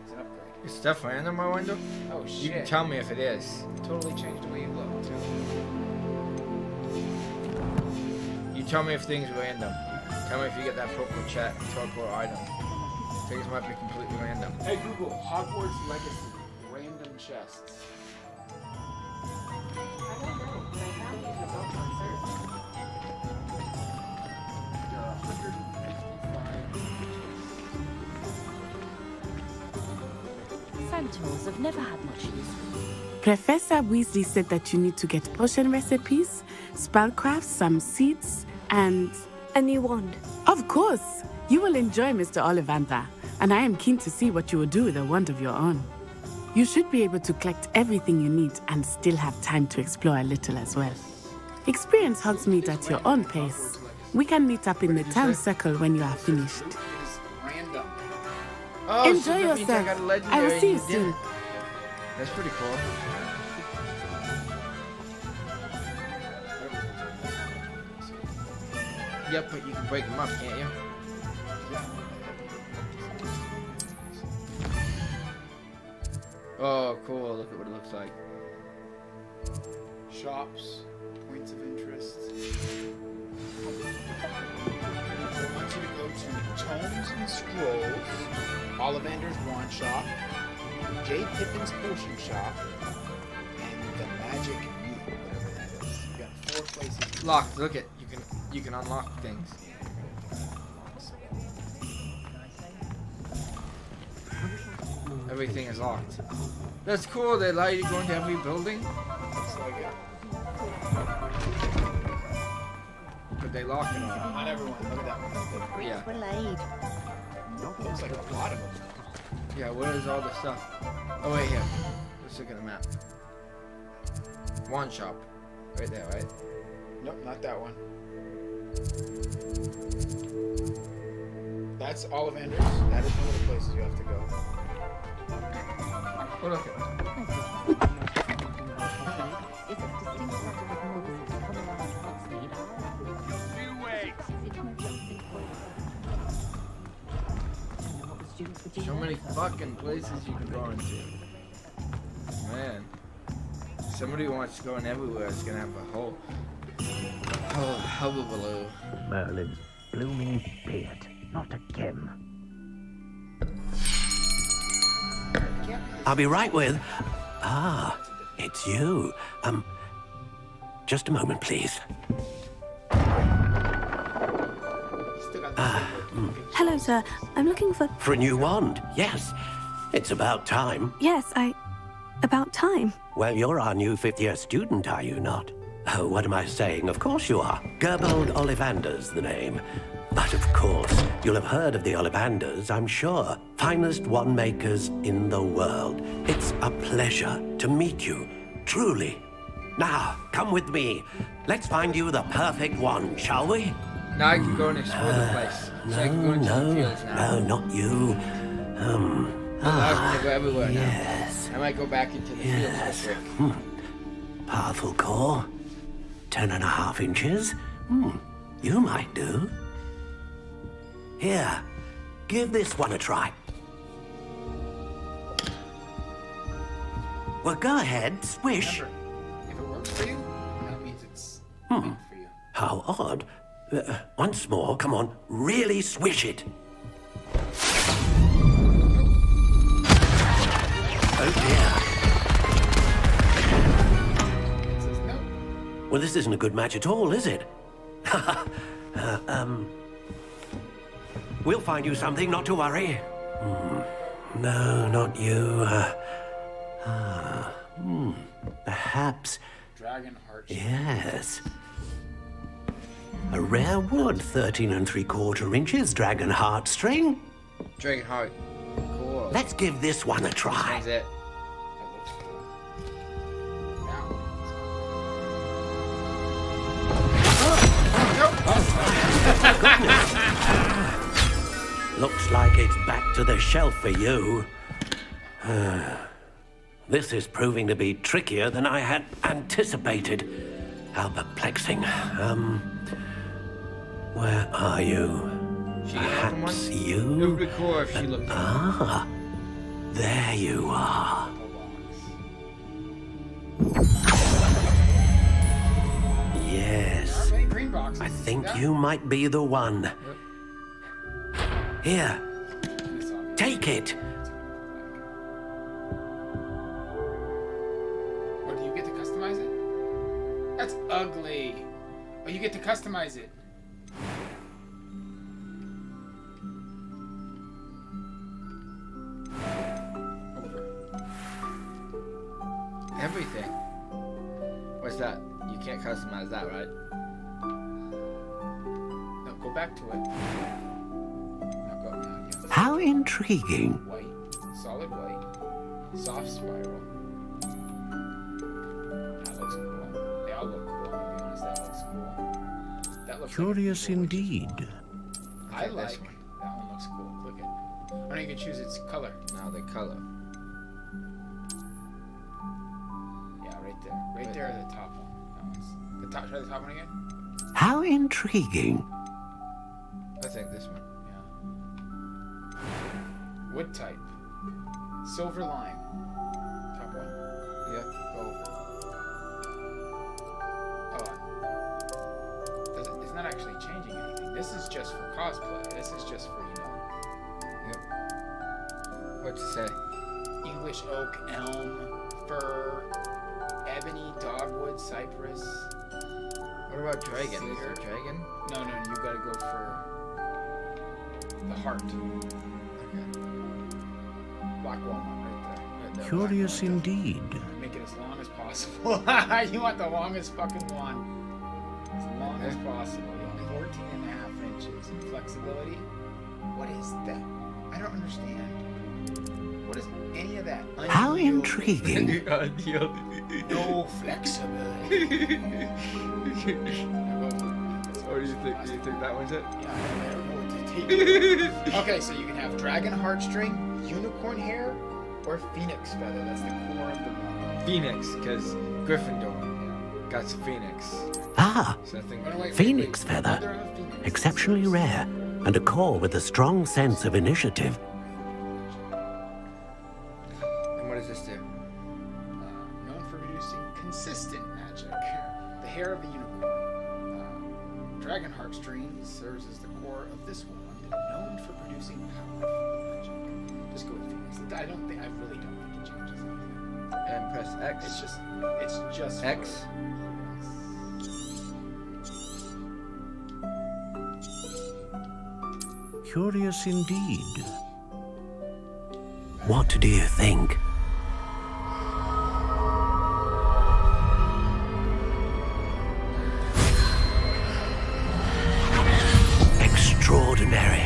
It's an upgrade. Is stuff random, I wonder? Oh shit. You can tell me if it is. Totally changed the way you look too. You tell me if things are random. Tell me if you get that purple chat turquoise item. Things might be completely random. Hey Google, Hogwarts Legacy, random chests. I don't know, but I found these results on search. There are 155 Sentinels have never had much use. Professor Weasley said that you need to get potion recipes, spellcrafts, some seeds, and a new wand. Of course! You will enjoy Mr. Ollivander, and I am keen to see what you will do with a wand of your own. You should be able to collect everything you need and still have time to explore a little as well. Experience Hogsmeade at your own pace. We can meet up in the town circle when you are finished. Random. Oh, Enjoy so that means I yourself. got a legendary I will see you and didn't. soon. That's pretty cool. Yep, but you can break them up, can't you? Oh, cool. Look at what it looks like. Shops, points of interest. I want you to go to Tomes and Scrolls, Ollivander's Wand Shop, J. Pippin's Potion Shop, and the Magic Mute, whatever that is. You got 4 places. Locked. Look at you can unlock things. Everything is locked. That's cool. They allow you to go into every building. Looks like it. But they lock it all. Not everyone. Look at that one. Yeah. Were laid. Looks like a lot of them. Yeah, where is all the stuff? Oh, wait, here. Let's look at the map. Wand shop. Right there, right? Nope, not that one. That's Ollivander's. That is one of the places you have to go. Oh, look at so many fucking places you can go into. Man. Somebody who wants to go in everywhere is gonna have a whole hullabaloo. Merlin's blooming beard, not again. I'll be right with... Ah, it's you. Just a moment, please. Hello, sir. I'm looking for... For a new wand, yes. It's about time. Yes, about time. Well, you're our new 5th-year student, are you not? Oh, what am I saying? Of course you are. Gerbold Ollivander's the name. But of course, you'll have heard of the Ollivanders, I'm sure. Finest wand makers in the world. It's a pleasure to meet you, truly. Now, come with me. Let's find you the perfect wand, shall we? Now I can go and explore the place. So I can go into the fields now. No, not you. I'm gonna go everywhere now. Yes. I might go back into the fields district. Powerful core. 10.5 inches. You might do. Here, give this one a try. Well, go ahead, swish. Remember, if it works for you, that means it's meant for you. How odd. Once more, come on, really swish it. Oh dear. Well, this isn't a good match at all, is it? We'll find you something, not to worry. No, not you. Perhaps... Dragon heart. Yes. A rare wood, 13 3/4 inches, dragon heartstring. Dragon heart. Cool. Let's give this one a try. That's it. Looks like it's back to the shelf for you. This is proving to be trickier than I had anticipated. How perplexing. Where are you? Perhaps you? It would be cool if she looked. Ah, there you are. Yes. I think you might be the one. Here. Take it. Or do you get to customize it? That's ugly. Oh, you get to customize it. Everything. What's that? You can't customize that, right? No, go back to it. No, go. No, yeah. How intriguing. White. Solid white. Soft spiral. That looks cool. They all look cool. I'm gonna be honest, that looks cool. That looks Curious indeed. I like. That one looks cool. Click it. Oh, no, you can choose its color. Now the color. Yeah, right there. Right there, the top one. That one's the top. Try the top one again. How intriguing. I think this one. Wood type. Silver lime. Top one. Yeah. Go over. Oh. It's not actually changing anything. This is just for cosplay. This is just for, Yep. What's it say? English oak, elm, fir, ebony, dogwood, cypress. What about dragon? Cedar. Is there a dragon? No, you gotta go for the heart. Black walnut right there. Curious indeed. Make it as long as possible. You want the longest fucking one. As long as possible. Yeah. 14 and a half inches. And flexibility? What is that? I don't understand. What is any of that? How intriguing. No flexibility. Or do you think that one's it? Yeah, I don't know what to take. Okay, so you can have dragon heartstring, unicorn hair, or phoenix feather. That's the core of the one. Phoenix, because Gryffindor got some phoenix. Ah, So I think phoenix feather. Exceptionally rare, and a core with a strong sense of initiative. And what does this do? Known for producing consistent magic. The hair of the unicorn. Dragon heartstring serves as the core of this one. Known for producing powerful magic. Just go with phoenix. I really don't think it changes anything. And press X. It's just X. Curious indeed. What do you think? Extraordinary.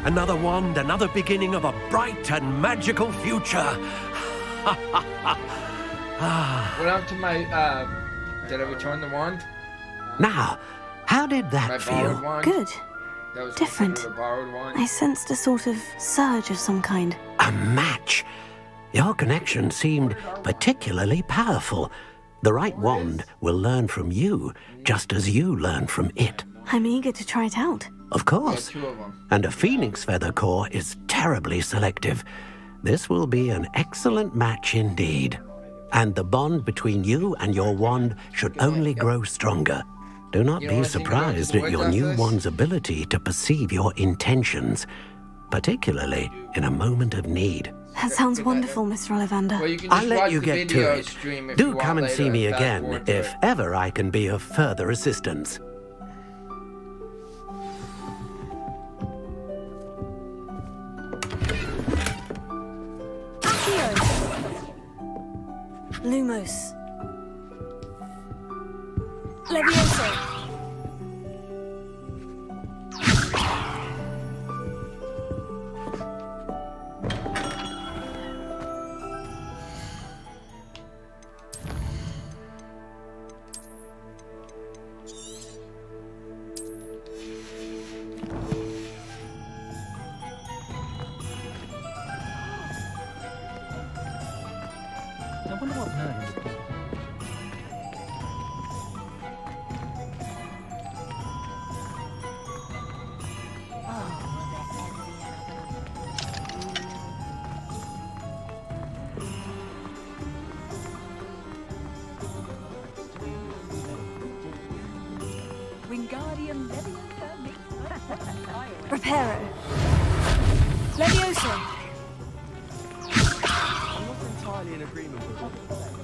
Another wand, another beginning of a bright and magical future. What happened to my, did I return the wand? Now, how did that My feel? borrowed wand? Good. That was Different. considered a borrowed wand? I sensed a sort of surge of some kind. A match. Your connection seemed particularly powerful. The right wand will learn from you, just as you learn from it. I'm eager to try it out. Of course. Two of them. And a phoenix feather core is terribly selective. This will be an excellent match indeed. And the bond between you and your wand should only grow stronger. Do not You be wanna think about surprised the at woods your after new this? wand's ability to perceive your intentions, particularly in a moment of need. That sounds wonderful, Mr. Ollivander. Well, you can I'll just let watch you the get to video it. stream if Do you want come and see later, me fast again forward to if it. ever I can be of further assistance. Lumos. Levioso. Wingardium Leviosa makes Reparo. Leviosa. I'm not entirely in agreement with what you're saying.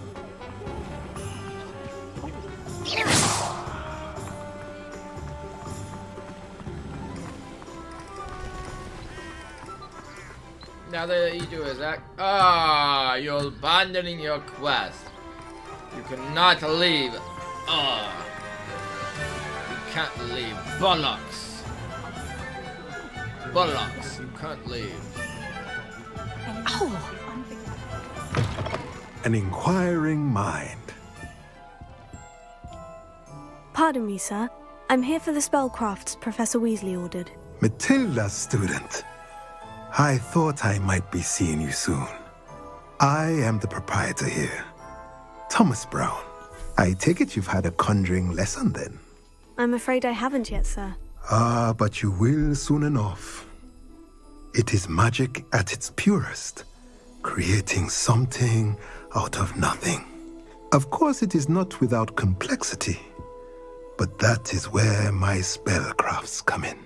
Now that you do is act. Ah, you're abandoning your quest. You cannot leave. Ah, you can't leave. Bollocks. Bollocks. You can't leave. Oh. An inquiring mind. Pardon me, sir. I'm here for the spellcrafts Professor Weasley ordered. Matilda, student. I thought I might be seeing you soon. I am the proprietor here, Thomas Brown. I take it you've had a conjuring lesson then? I'm afraid I haven't yet, sir. Ah, but you will soon enough. It is magic at its purest, creating something out of nothing. Of course, it is not without complexity, but that is where my spellcrafts come in.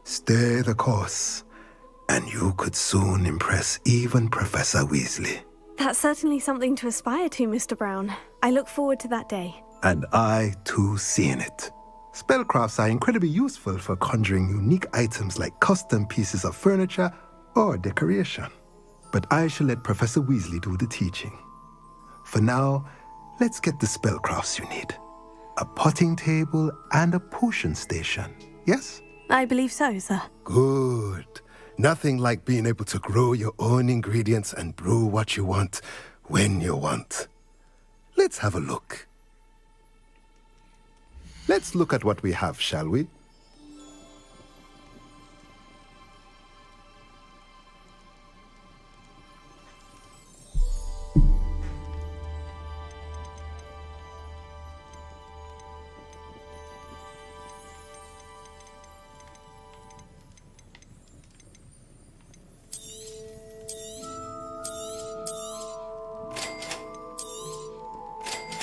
Stay the course, and you could soon impress even Professor Weasley. That's certainly something to aspire to, Mr. Brown. I look forward to that day. And I, too, seeing it. Spellcrafts are incredibly useful for conjuring unique items like custom pieces of furniture or decoration. But I shall let Professor Weasley do the teaching. For now, let's get the spellcrafts you need. A potting table and a potion station, yes? I believe so, sir. Good. Nothing like being able to grow your own ingredients and brew what you want when you want. Let's have a look. Let's look at what we have, shall we?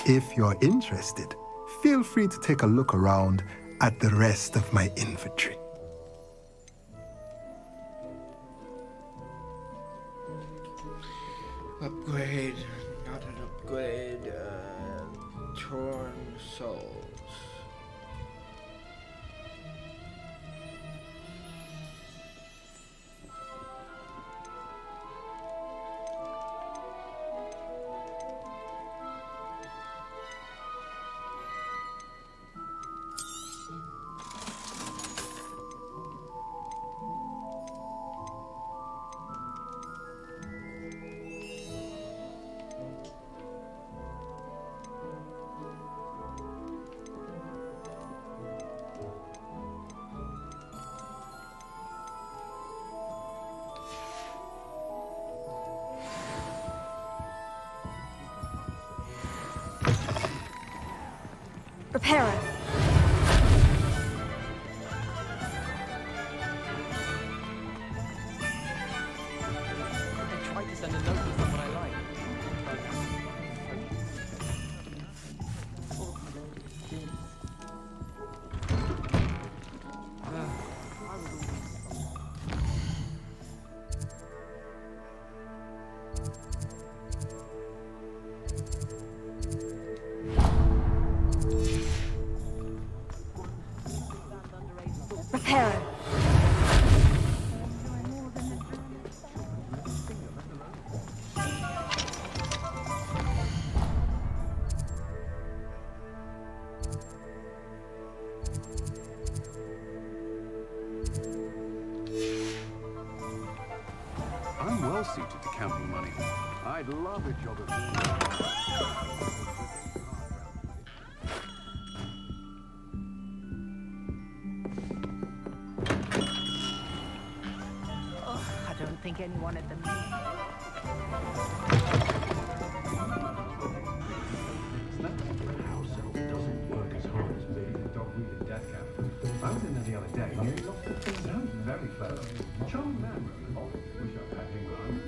If you're interested, feel free to take a look around at the rest of my inventory. Upgrade, not an upgrade. Torn souls. Reparo. I tried to send a note with someone I like. Reparo. I'm well suited to counting money. I'd love a job of... I don't think anyone at the I was in there the other day. Sounds very clever. Charming man, Roland. Wish I had him around.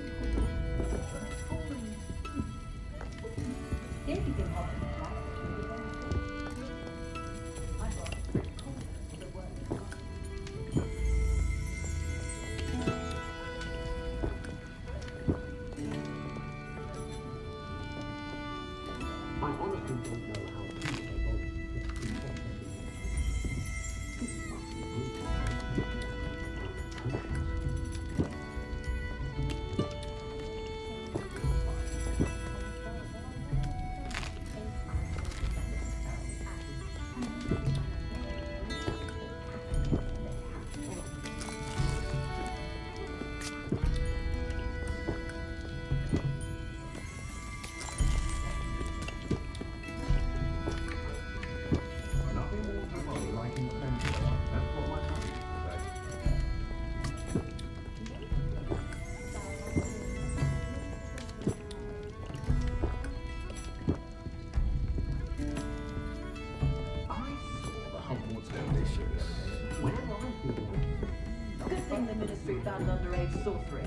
Good thing the Ministry banned underage sorcery.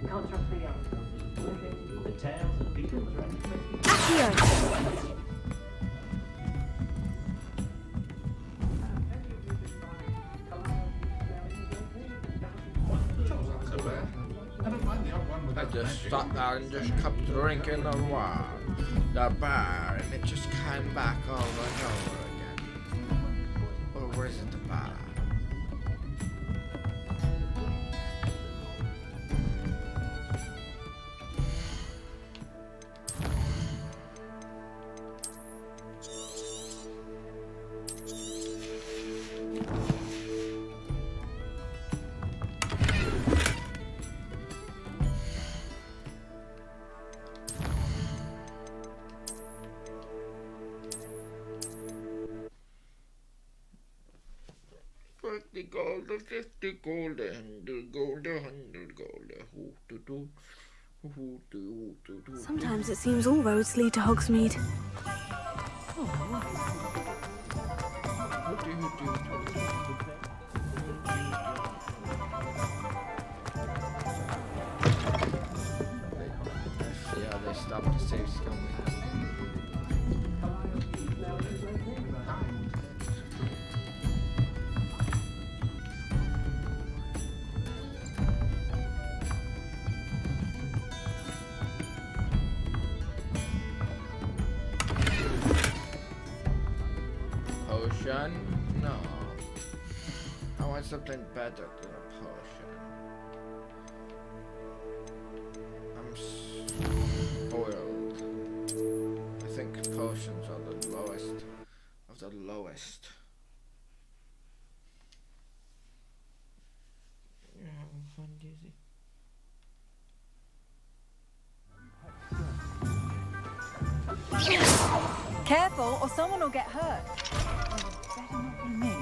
Can't trust the young. The tales of Beatles are I just sat there and just kept drinking the wine, the bar, and it just came back over and over again. Or where is it, the bar? Gold, 50 gold, 100 gold, 100 gold. Sometimes it seems all roads lead to Hogsmeade. Yeah, they stopped the safe scum. Potion? No. I want something better than a potion. I'm spoiled. I think potions are the lowest of the lowest. Yeah, fun dizzy. Careful, or someone will get hurt. Better not be me.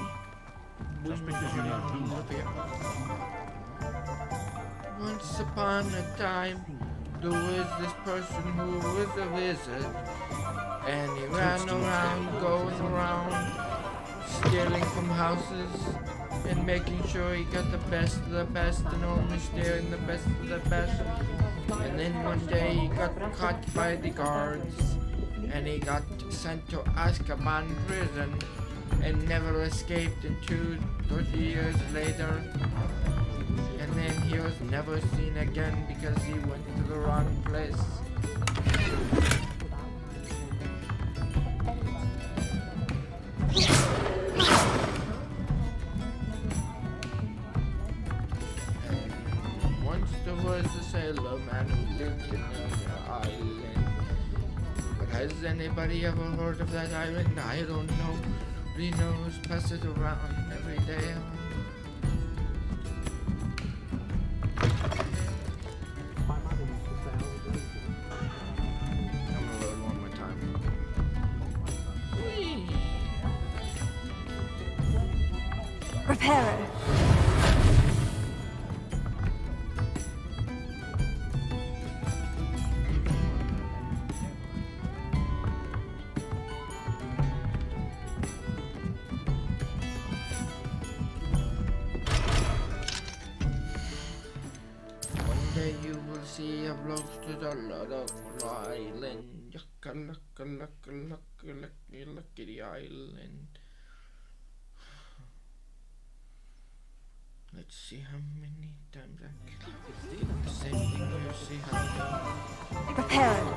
Just because you know who Once upon a time, there was this person who was a wizard, and he ran around, going around, stealing from houses, and making sure he got the best of the best, and only stealing the best of the best. And then one day he got caught by the guards, and he got sent to Azkaban prison, and never escaped until 30 years later. And then he was never seen again because he went to the wrong place. And once there was a sailor man who lived in an island. But has anybody ever heard of that island? I don't know. He knows, pass it around every day. I'm gonna load one more time. Whee! Reparo. You will see a vlog to the Lord Island. Lucky Island. Let's see how many times I can. The same thing you see how. Reparo.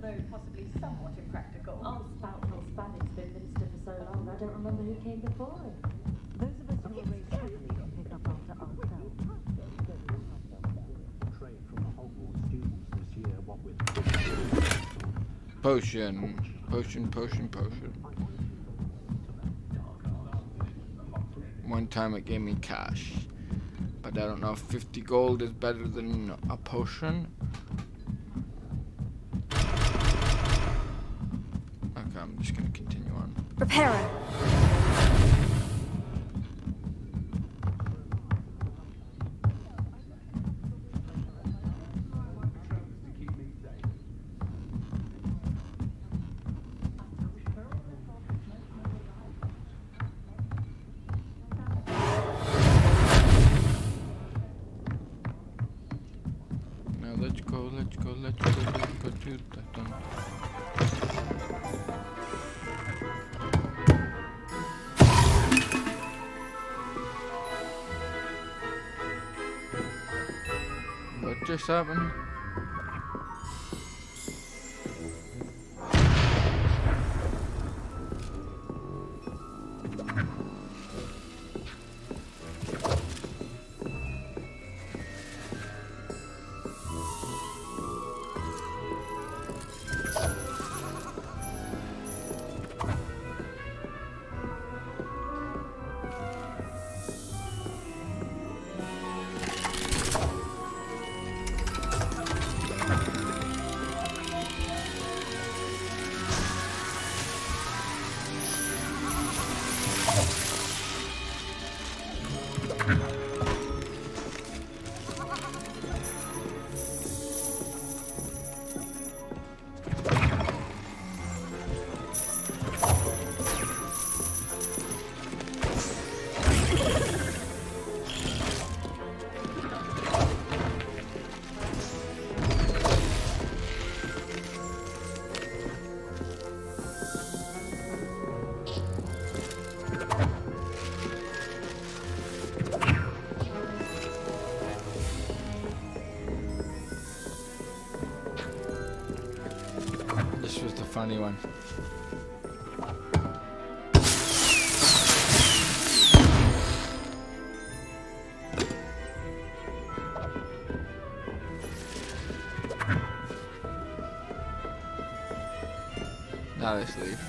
Though possibly somewhat impractical. Oh, spout or Spanish been minister for so long, I don't remember who came before him. Those of us who are raised Catholic pick up after ourselves. Trade from the Hogwarts students this year, what with Potion. Potion. One time it gave me cash. But I don't know if 50 gold is better than a potion. Okay, I'm just gonna continue on. Reparo. Let's go do that. What just happened? This was the funny one. Now let's leave.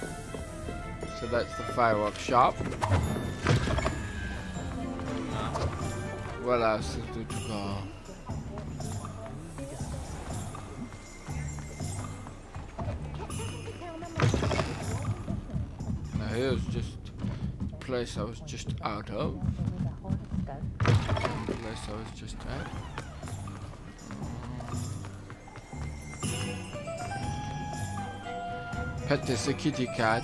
So that's the fireworks shop. What else is there to go? Now here's just the place I was just out of. The place I was just at. Pet this a kitty cat.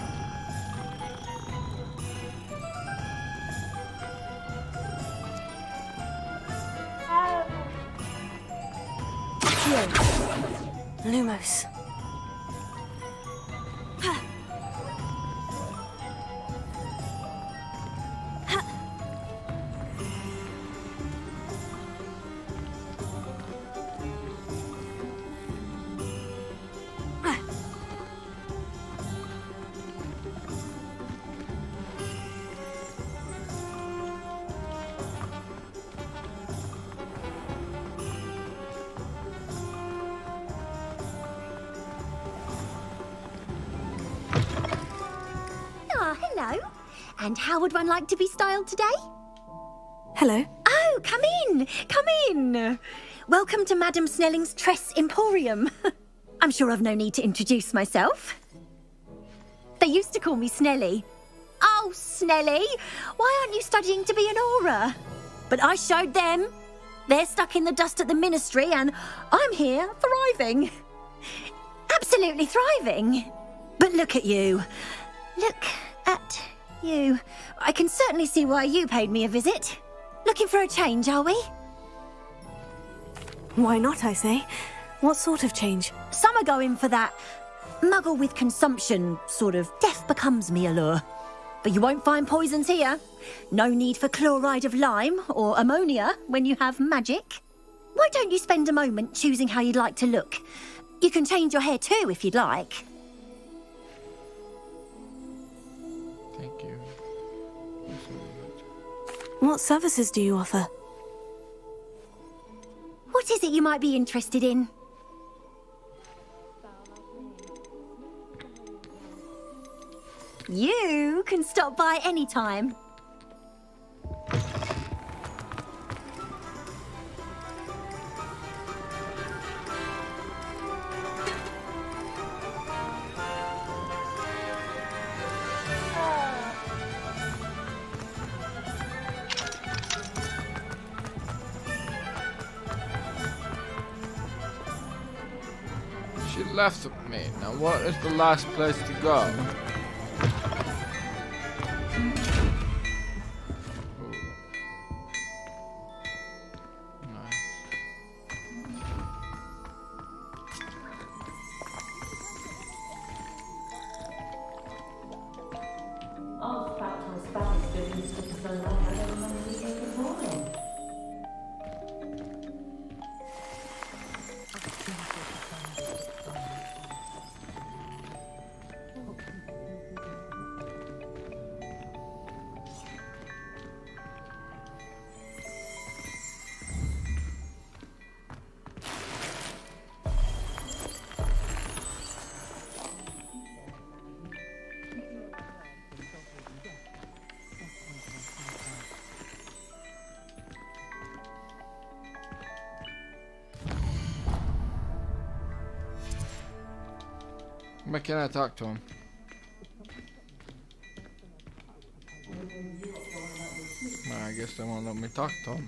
Lumos. Hello. And how would one like to be styled today? Hello. Oh, come in. Come in. Welcome to Madame Snelling's Tress Emporium. I'm sure I've no need to introduce myself. They used to call me Snelly. Oh, Snelly, why aren't you studying to be an aura? But I showed them. They're stuck in the dust at the ministry and I'm here thriving. Absolutely thriving. But look at you. Look at you. I can certainly see why you paid me a visit. Looking for a change, are we? Why not, I say? What sort of change? Some are going for that muggle with consumption, sort of death becomes me allure. But you won't find poisons here. No need for chloride of lime or ammonia when you have magic. Why don't you spend a moment choosing how you'd like to look? You can change your hair too if you'd like. Thank you. What services do you offer? What is it you might be interested in? You can stop by any time. She left me. Now what is the last place to go? Oh, Spoutal's Spanish business took so long, I don't remember who came before him. Why can't I talk to him? Well, I guess they won't let me talk to him.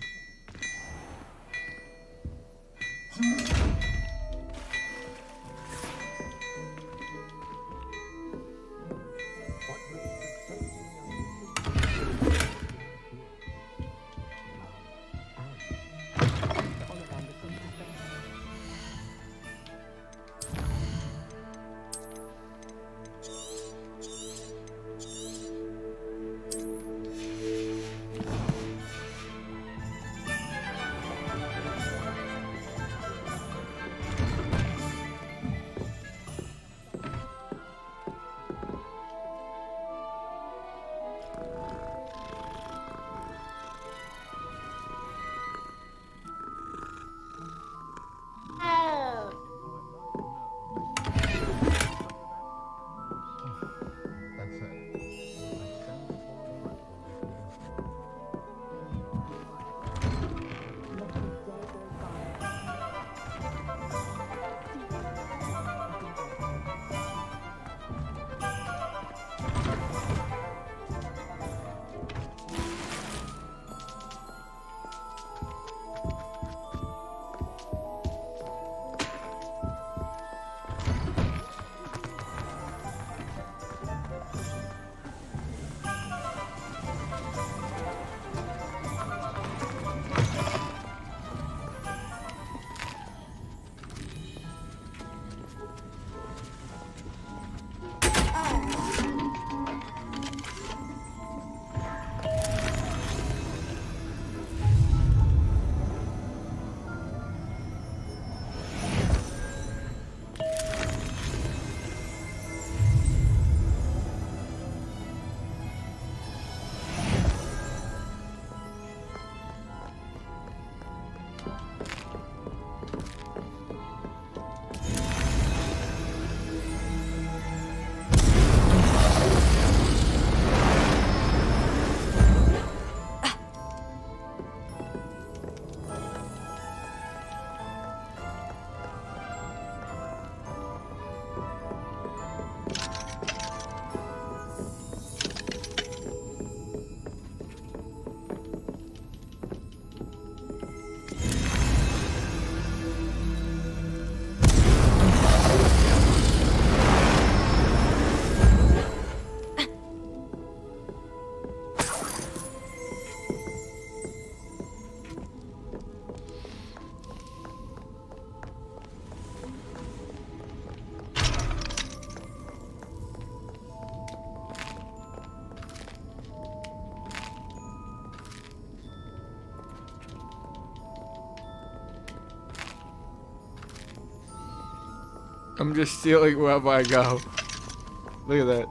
I'm just stealing wherever I go. Look at that.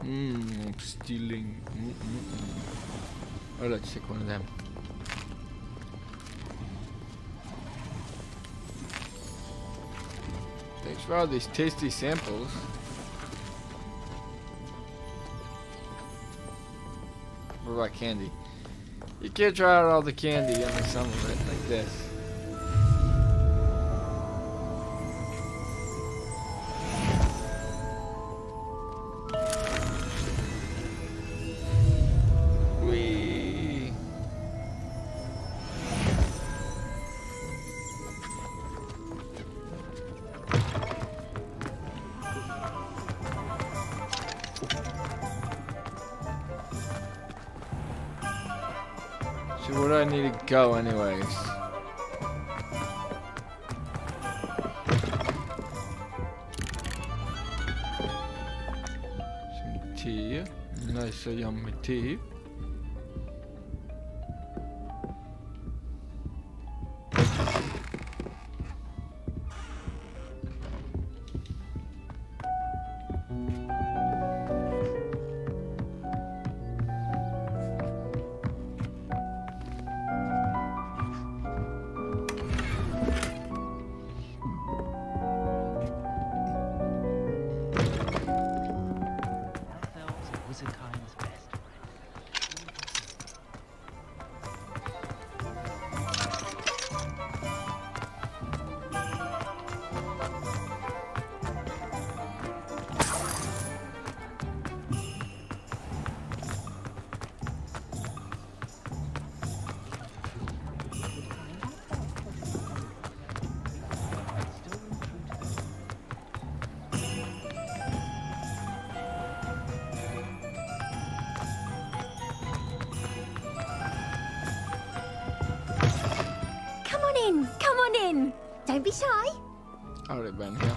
I'm stealing. Oh, let's take one of them. Thanks for all these tasty samples. What about candy? You can't try out all the candy and some of it like this. Whee! So where do I need to go anyways? Some tea. Nice yummy tea. Come on in. Don't be shy. Alright, Ben here.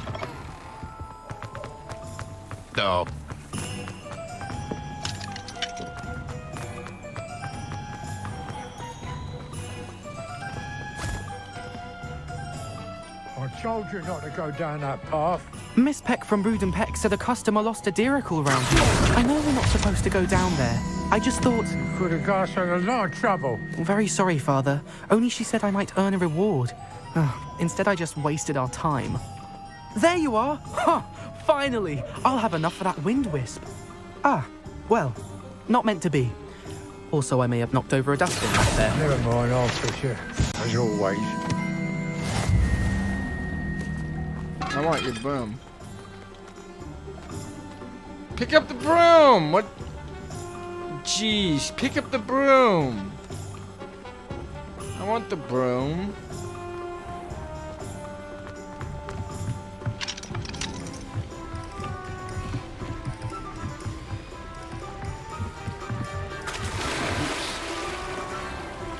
No. I told you not to go down that path. Miss Peck from Brood and Peck said a customer lost a deeracle round here. I know we're not supposed to go down there. I just thought... You could have got us in a lot of trouble. Very sorry, Father. Only she said I might earn a reward. Instead, I just wasted our time. There you are! Ha! Finally! I'll have enough for that wind wisp. Ah, well, not meant to be. Also, I may have knocked over a dustbin back there. Never mind, I'll fix you. As always. I want your broom. Pick up the broom! What? Jeez, pick up the broom. I want the broom.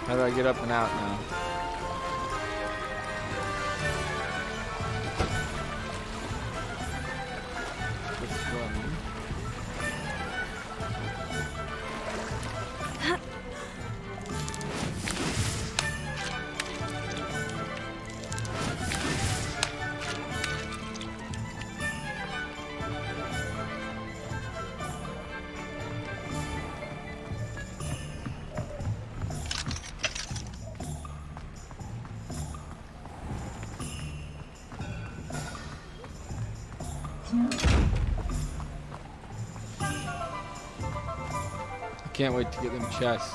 How do I get up and out now? I can't wait to get them chests.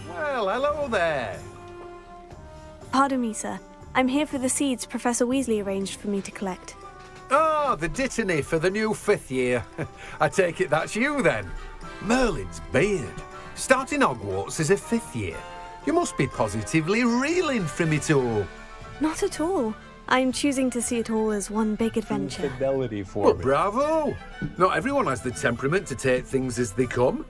Well, hello there. Pardon me, sir. I'm here for the seeds Professor Weasley arranged for me to collect. Ah, the dittany for the new 5th year. I take it that's you then. Merlin's beard. Starting Hogwarts as a 5th year. You must be positively reeling from it all. Not at all. I'm choosing to see it all as one big adventure. Fidelity for me. Bravo! Not everyone has the temperament to take things as they come.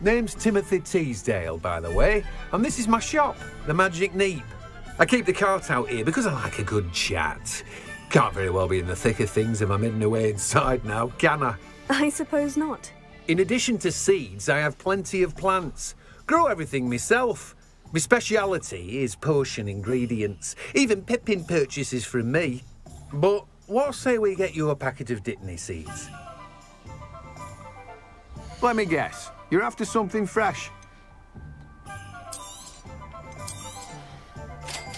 Name's Timothy Teasdale, by the way, and this is my shop, the Magic Neep. I keep the cart out here because I like a good chat. Can't very well be in the thick of things if I'm hidden away inside now, can I? I suppose not. In addition to seeds, I have plenty of plants. Grow everything myself. My speciality is potion ingredients. Even Pippin purchases from me. But what say we get you a packet of Dittany seeds? Let me guess. You're after something fresh.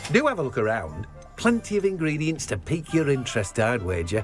Do have a look around. Plenty of ingredients to pique your interest, I'd wager.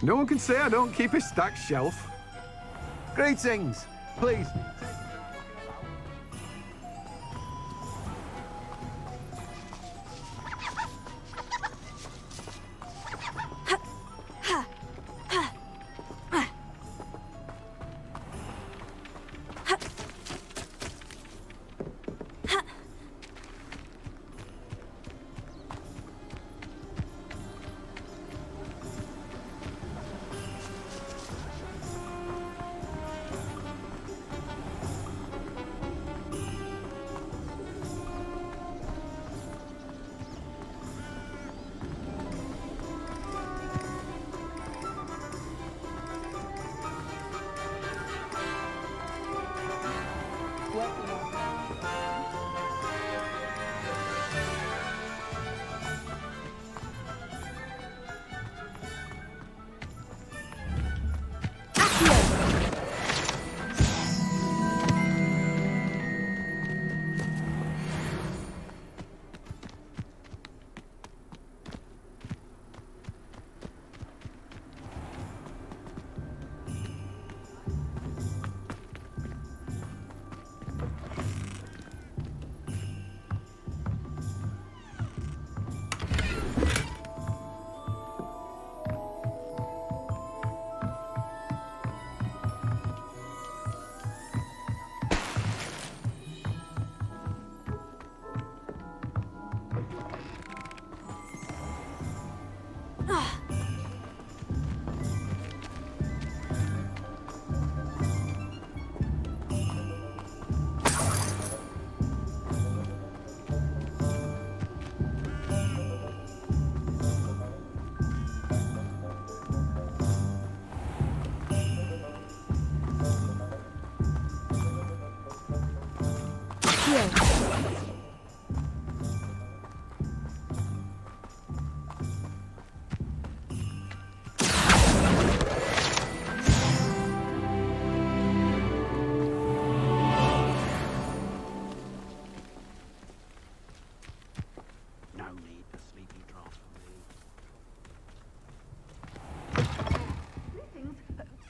No one can say I don't keep a stacked shelf. Greetings. Please.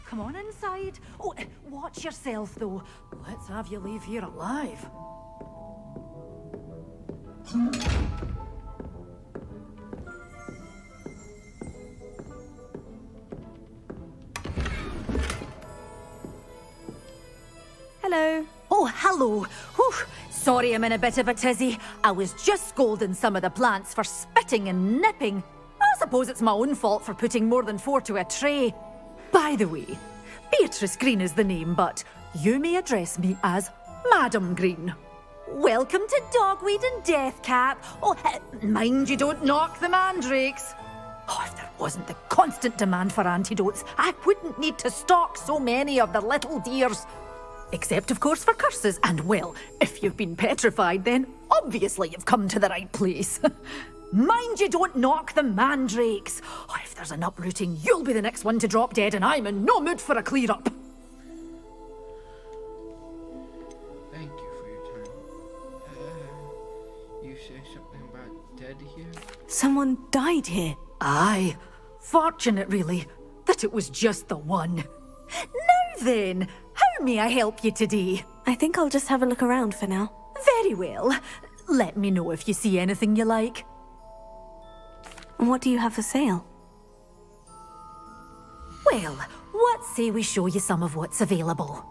Come on inside. Oh, watch yourself, though. Let's have you leave here alive. Hello. Oh, hello. Whew. Sorry I'm in a bit of a tizzy. I was just scolding some of the plants for spitting and nipping. I suppose it's my own fault for putting more than 4 to a tray. By the way, Beatrice Green is the name, but you may address me as Madam Green. Welcome to Dogweed and Deathcap. Oh, mind you don't knock the mandrakes. Oh, if there wasn't the constant demand for antidotes, I wouldn't need to stock so many of the little dears. Except, of course, for curses. And, well, if you've been petrified, then obviously you've come to the right place. Mind you don't knock the mandrakes. Oh, if there's an uprooting, you'll be the next one to drop dead, and I'm in no mood for a clear-up. Thank you for your time. You say something about dead here? Someone died here. Aye. Fortunate, really, that it was just the one. Now then, how may I help you today? I think I'll just have a look around for now. Very well. Let me know if you see anything you like. And what do you have for sale? Well, what say we show you some of what's available?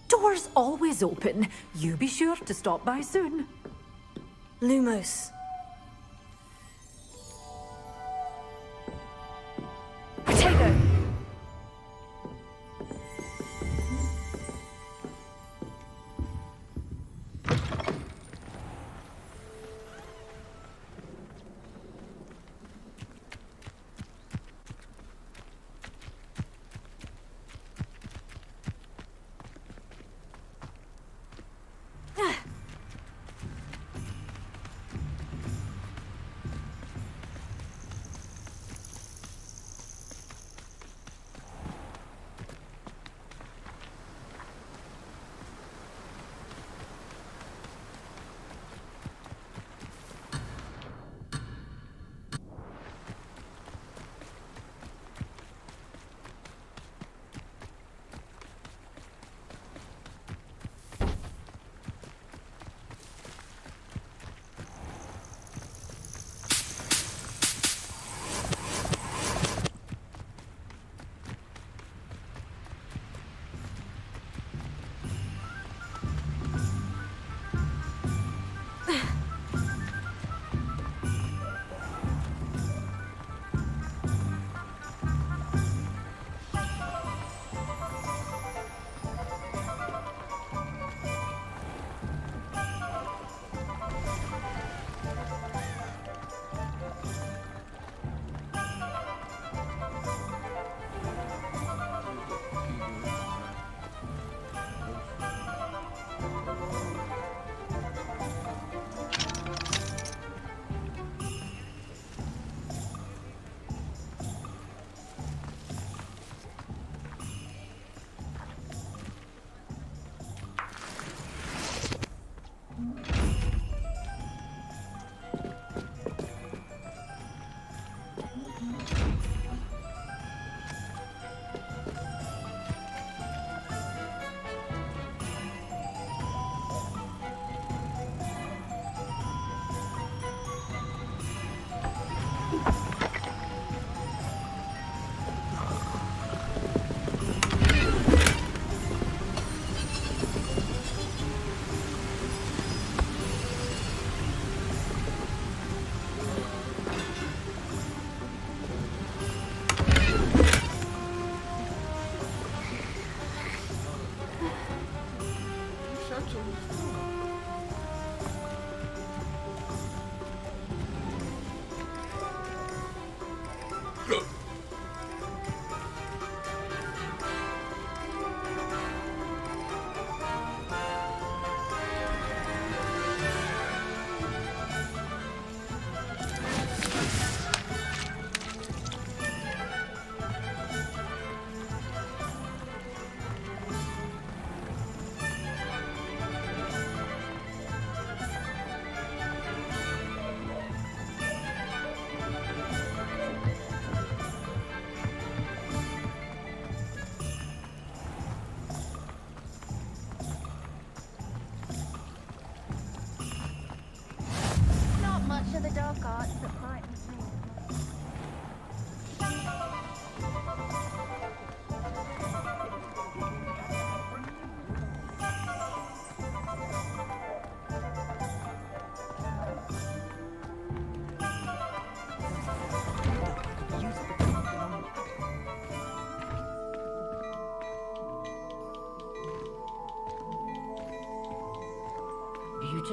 Doors always open. You be sure to stop by soon. Lumos. Potato!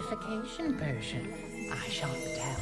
purification potion. I shan't doubt.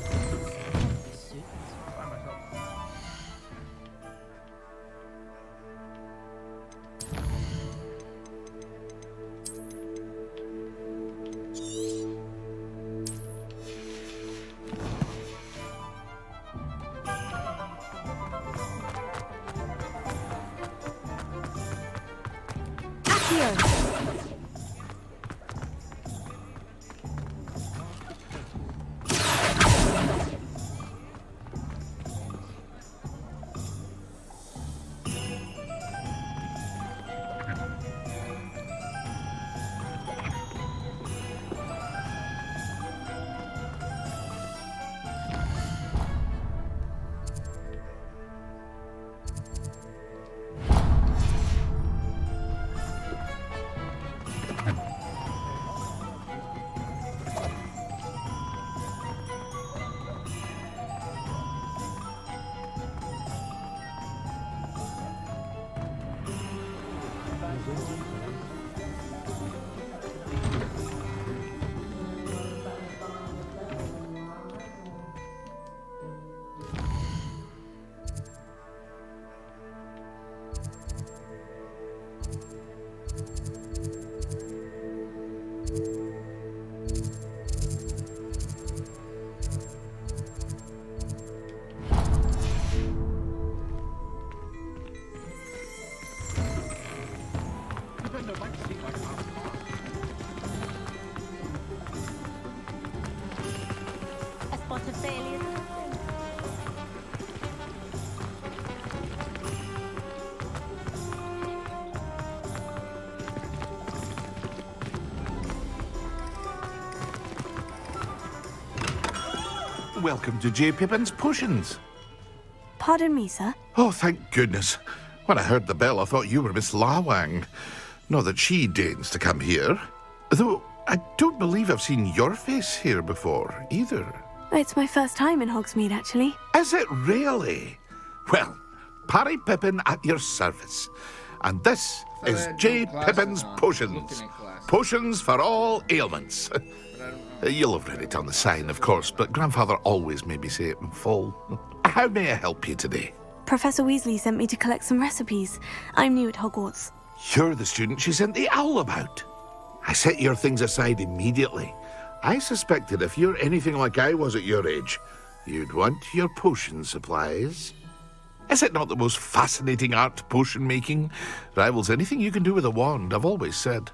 A spot of failure. Welcome to J. Pippin's Potions. Pardon me, sir. Oh, thank goodness. When I heard the bell, I thought you were Miss Lawang. Not that she deigns to come here. Though I don't believe I've seen your face here before, either. It's my first time in Hogsmeade, actually. Is it really? Well, Parry Pippin at your service. And this is J. Pippin's Potions. Potions for all ailments. You'll have read it on the sign, of course, but Grandfather always made me say it in full. How may I help you today? Professor Weasley sent me to collect some recipes. I'm new at Hogwarts. You're the student she sent the owl about. I set your things aside immediately. I suspected if you're anything like I was at your age, you'd want your potion supplies. Is it not the most fascinating art, potion making? Rivals anything you can do with a wand, I've always said.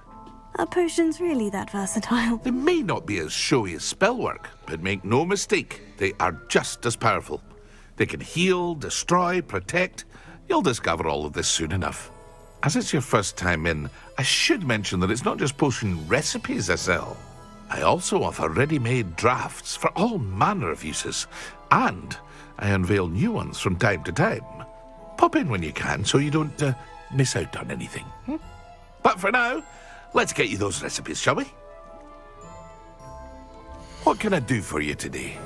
Are potions really that versatile? They may not be as showy as spellwork, but make no mistake, they are just as powerful. They can heal, destroy, protect. You'll discover all of this soon enough. As it's your first time in, I should mention that it's not just potion recipes I sell. I also offer ready-made drafts for all manner of uses, and I unveil new ones from time to time. Pop in when you can so you don't miss out on anything. But for now, let's get you those recipes, shall we? What can I do for you today?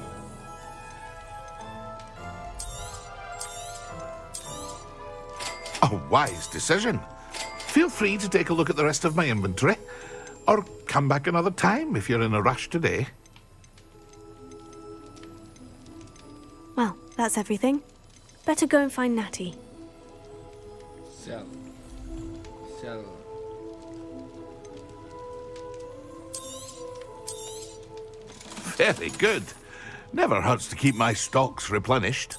A wise decision. Feel free to take a look at the rest of my inventory, or come back another time if you're in a rush today. Well, that's everything. Better go and find Natty. Sell. Very good. Never hurts to keep my stocks replenished.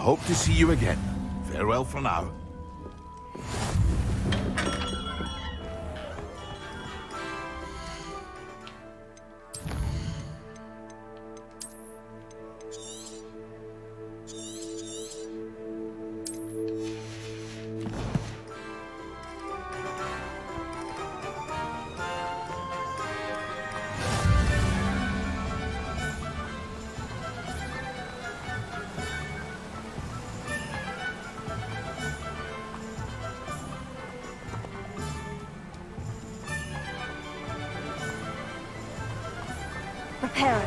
hope to see you again. Farewell for now. Reparo.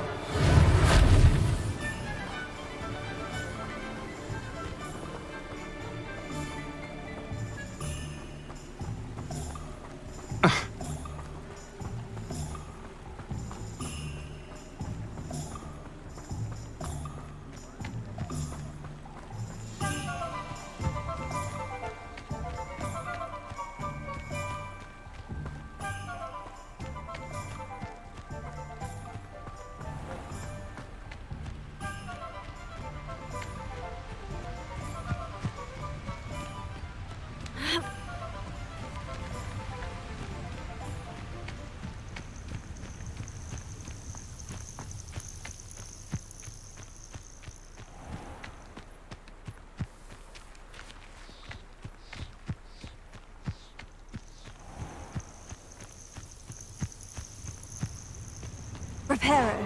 Reparo.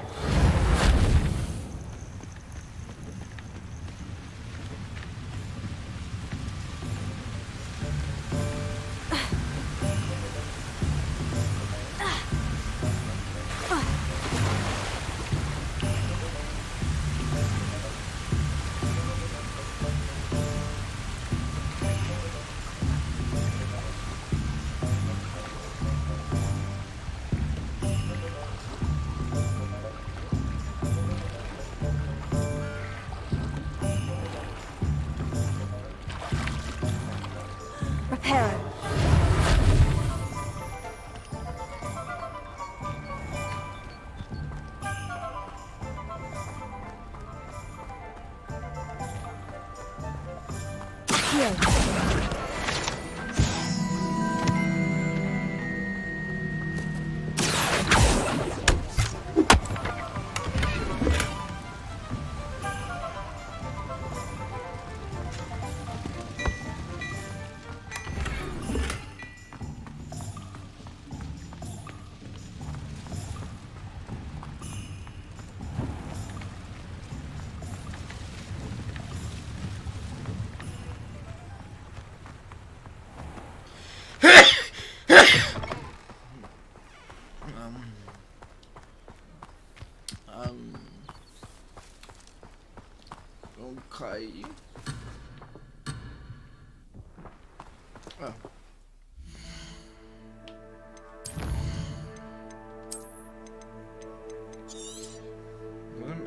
Reparo. Okay. Oh.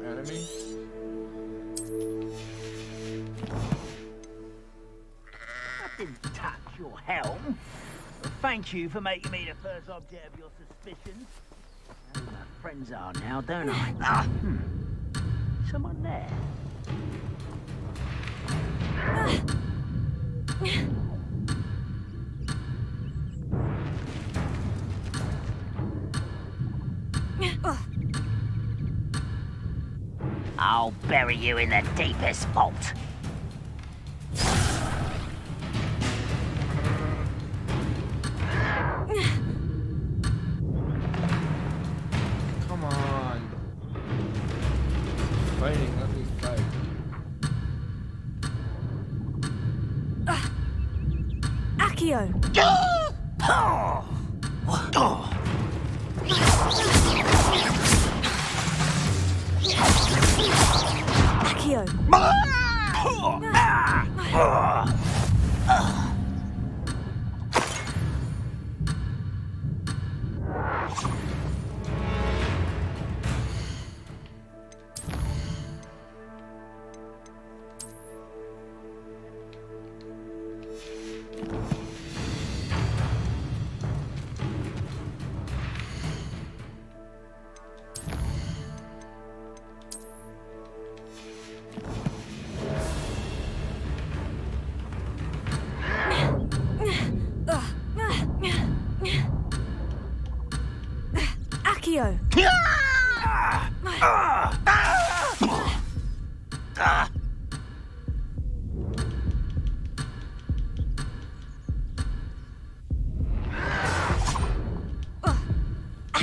Enemy? I didn't touch your helm. Well, thank you for making me the first object of your suspicions. I know who my friends are now, don't I? Someone there. I'll bury you in the deepest vault. Come on. Fighting, let me fight. Accio. Accio.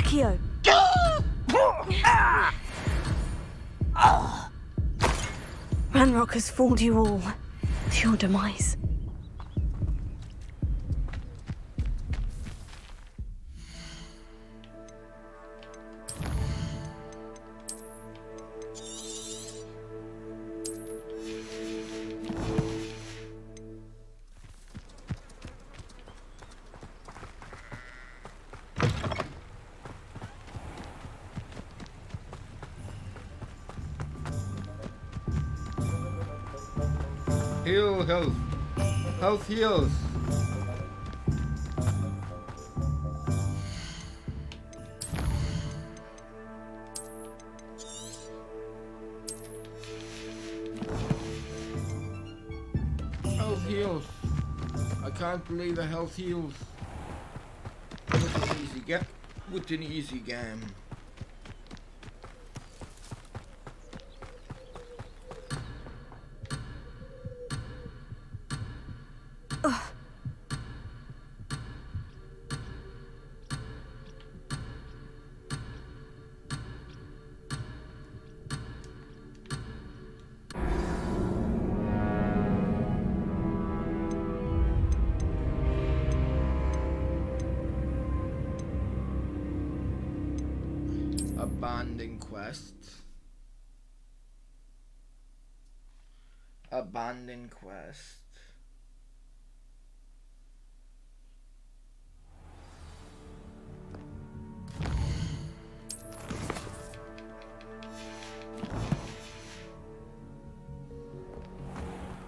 Accio! Ranrock has fooled you all to your demise. Heal, health. Health heals. Health heals. I can't believe the health heals. What an easy game. What an easy game. Abandoned quest. Abandoned quest.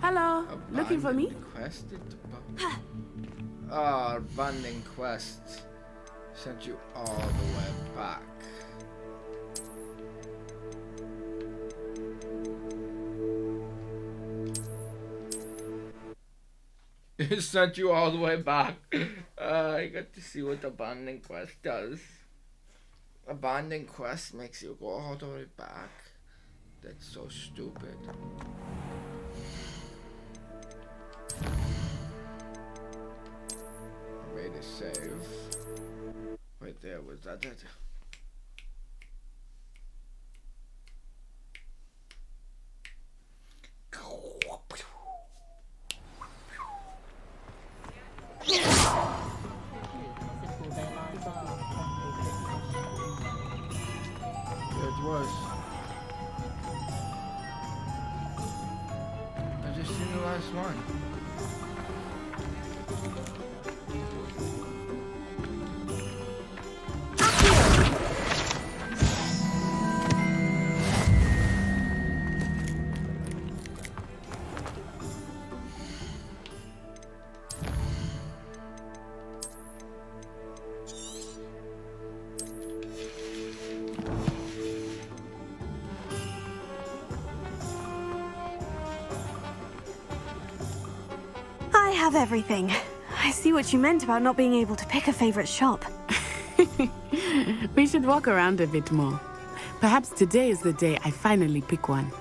Hello, looking for me? Quest. Oh, abandoned quest. Sent you all the way back. It sent you all the way back. I got to see what the abandoned quest does. Abandoned quest makes you go all the way back. That's so stupid. Way to save. Right there, was that it? It was. I just seen the last one. I have everything. I see what you meant about not being able to pick a favorite shop. We should walk around a bit more. Perhaps today is the day I finally pick one.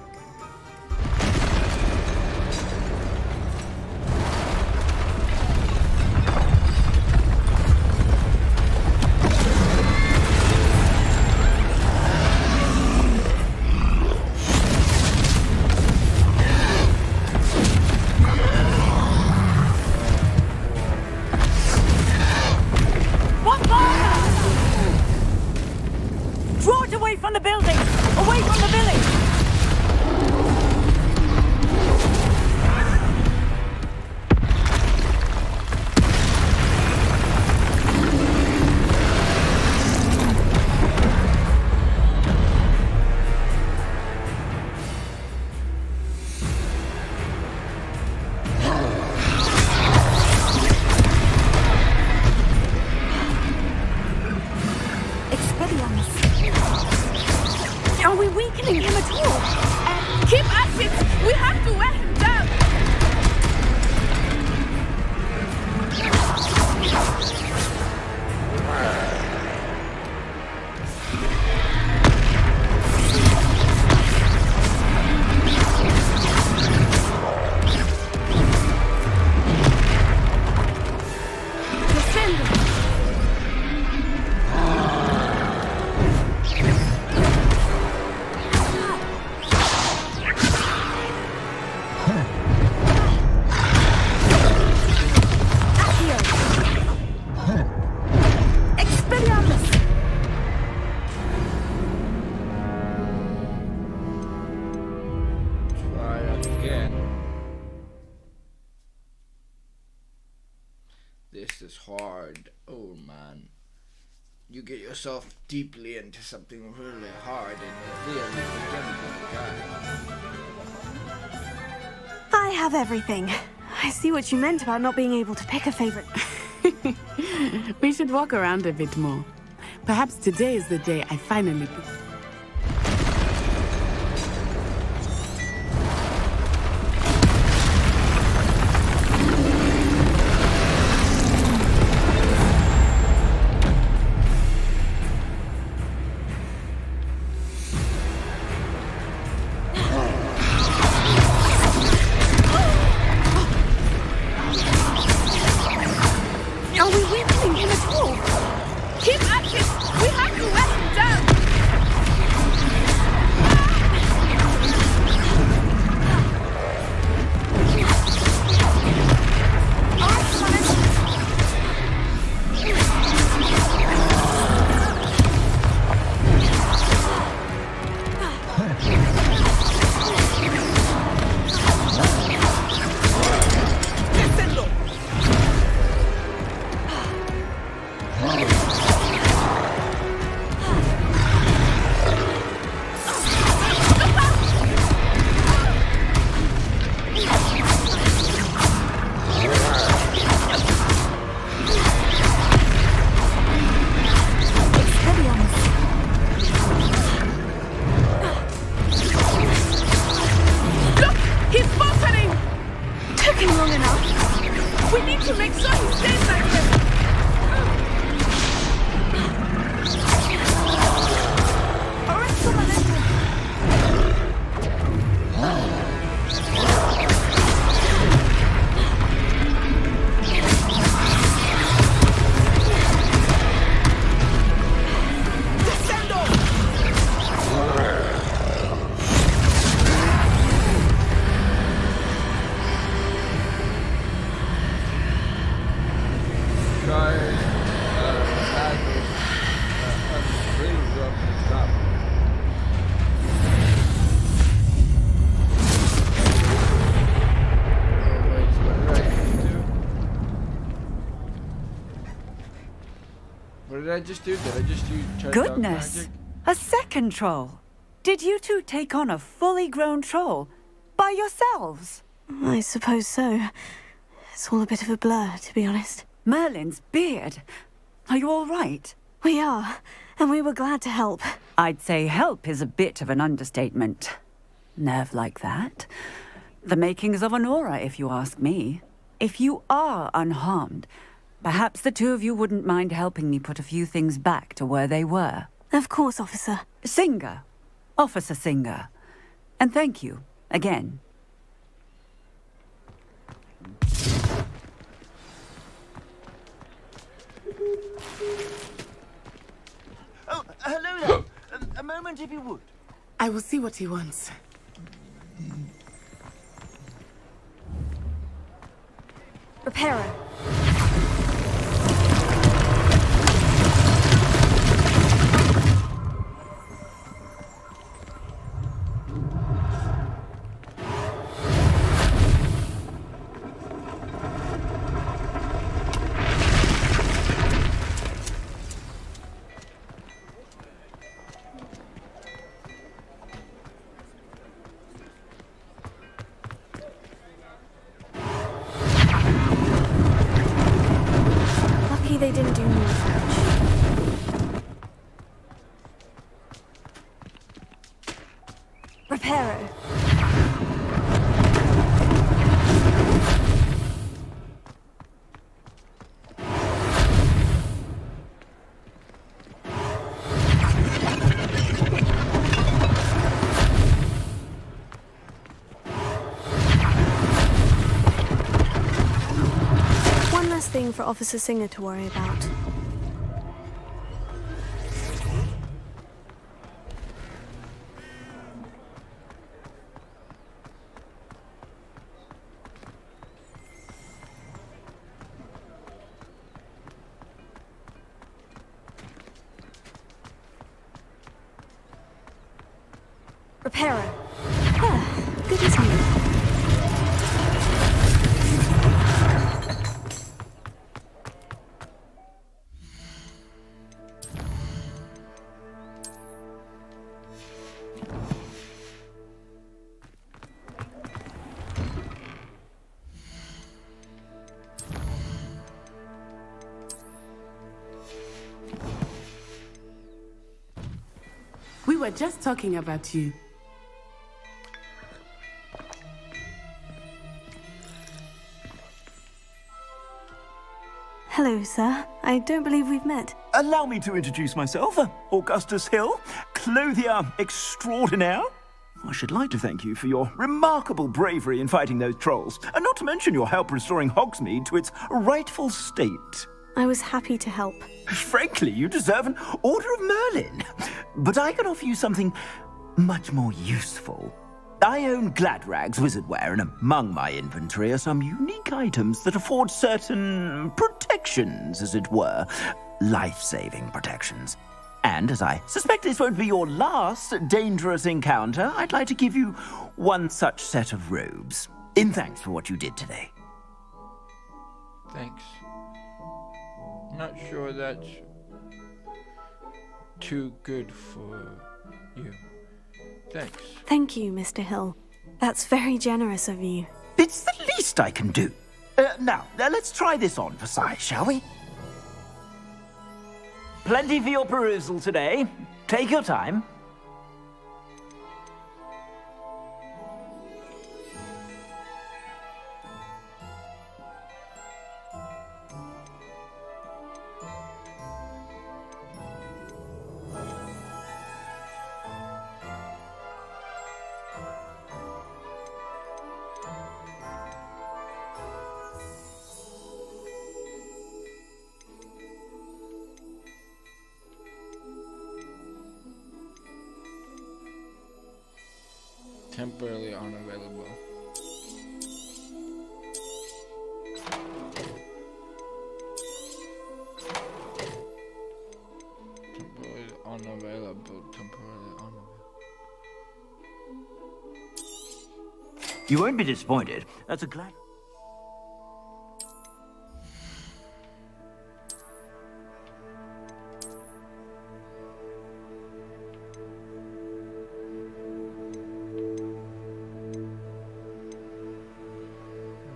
Draw it away from the building! Away from the village! This is hard. Oh man. You get yourself deeply into something really hard and you feel you I have everything. I see what you meant about not being able to pick a favorite. We should walk around a bit more. Perhaps today is the day I finally... Are we weakening him at all? Keep at it! We have to let him down! Look! He's faltering! Took him long enough. We need to make sure he stays like this. What did I just do? Did I just use charge dog Goodness! magic? A second troll! Did you two take on a fully grown troll? By yourselves? I suppose so. It's all a bit of a blur, to be honest. Merlin's beard. Are you all right? We are, and we were glad to help. I'd say help is a bit of an understatement. Nerve like that. The makings of an aura, if you ask me. If you are unharmed, perhaps the two of you wouldn't mind helping me put a few things back to where they were. Of course, officer. Singer. Officer Singer. And thank you, again. Oh, hello there. A moment, if you would. I will see what he wants. Reparo. Lucky they didn't do more damage. Reparo. One less thing for Officer Singer to worry about. Reparo. Ah, good as new. were just talking about you. Hello, sir. I don't believe we've met. Allow me to introduce myself, Augustus Hill, clothier extraordinaire. I should like to thank you for your remarkable bravery in fighting those trolls, and not to mention your help restoring Hogsmeade to its rightful state. I was happy to help. Frankly, you deserve an Order of Merlin. But I can offer you something much more useful. I own Gladrag's wizardware, and among my inventory are some unique items that afford certain protections, as it were. Life-saving protections. And as I suspect this won't be your last dangerous encounter, I'd like to give you one such set of robes, in thanks for what you did today. Thanks. Not sure that's too good for you. Thanks. Thank you, Mr. Hill. That's very generous of you. It's the least I can do. Now, let's try this on for size, shall we? Plenty for your perusal today. Take your time. Temporarily unavailable. Temporarily unavailable. Temporarily unavailable. You won't be disappointed. That's a glad...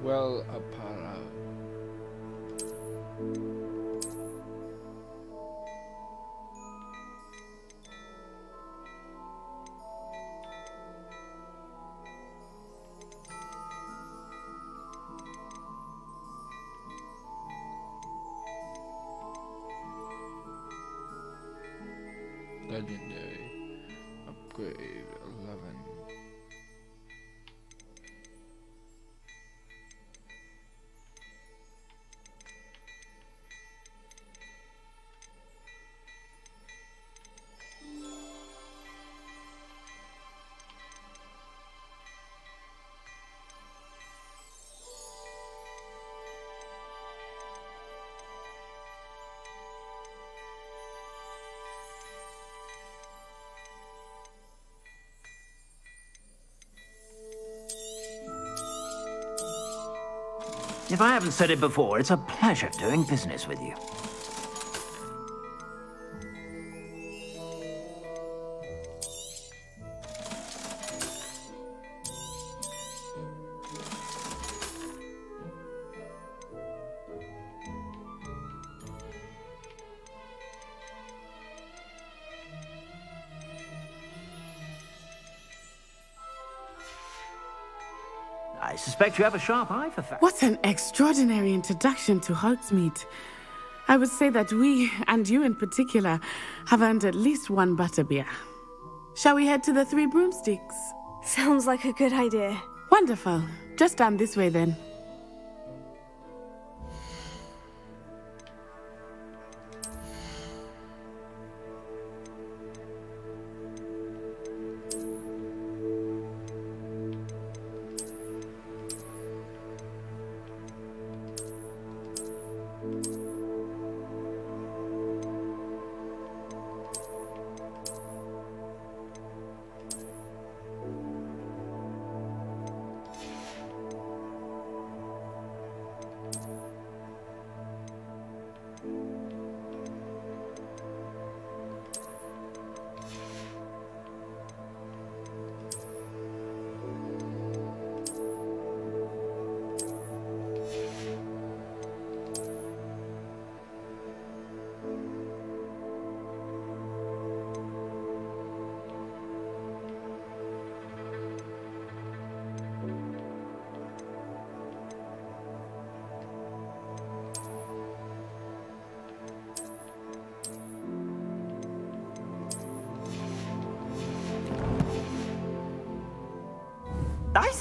Well, Apara. Legendary. Upgrade 11. If I haven't said it before, it's a pleasure doing business with you. I suspect you have a sharp eye for facts. What an extraordinary introduction to Hogsmeade. I would say that we, and you in particular, have earned at least one butterbeer. Shall we head to the Three Broomsticks? Sounds like a good idea. Wonderful. Just down this way then.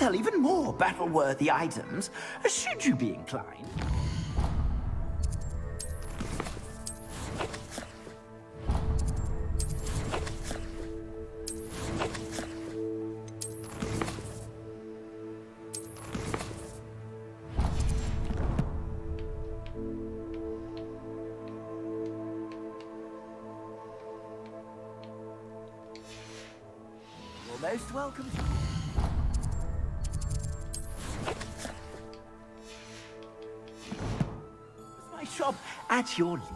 sell even more battle-worthy items, should you be inclined. You're most welcome. My shop at your leisure.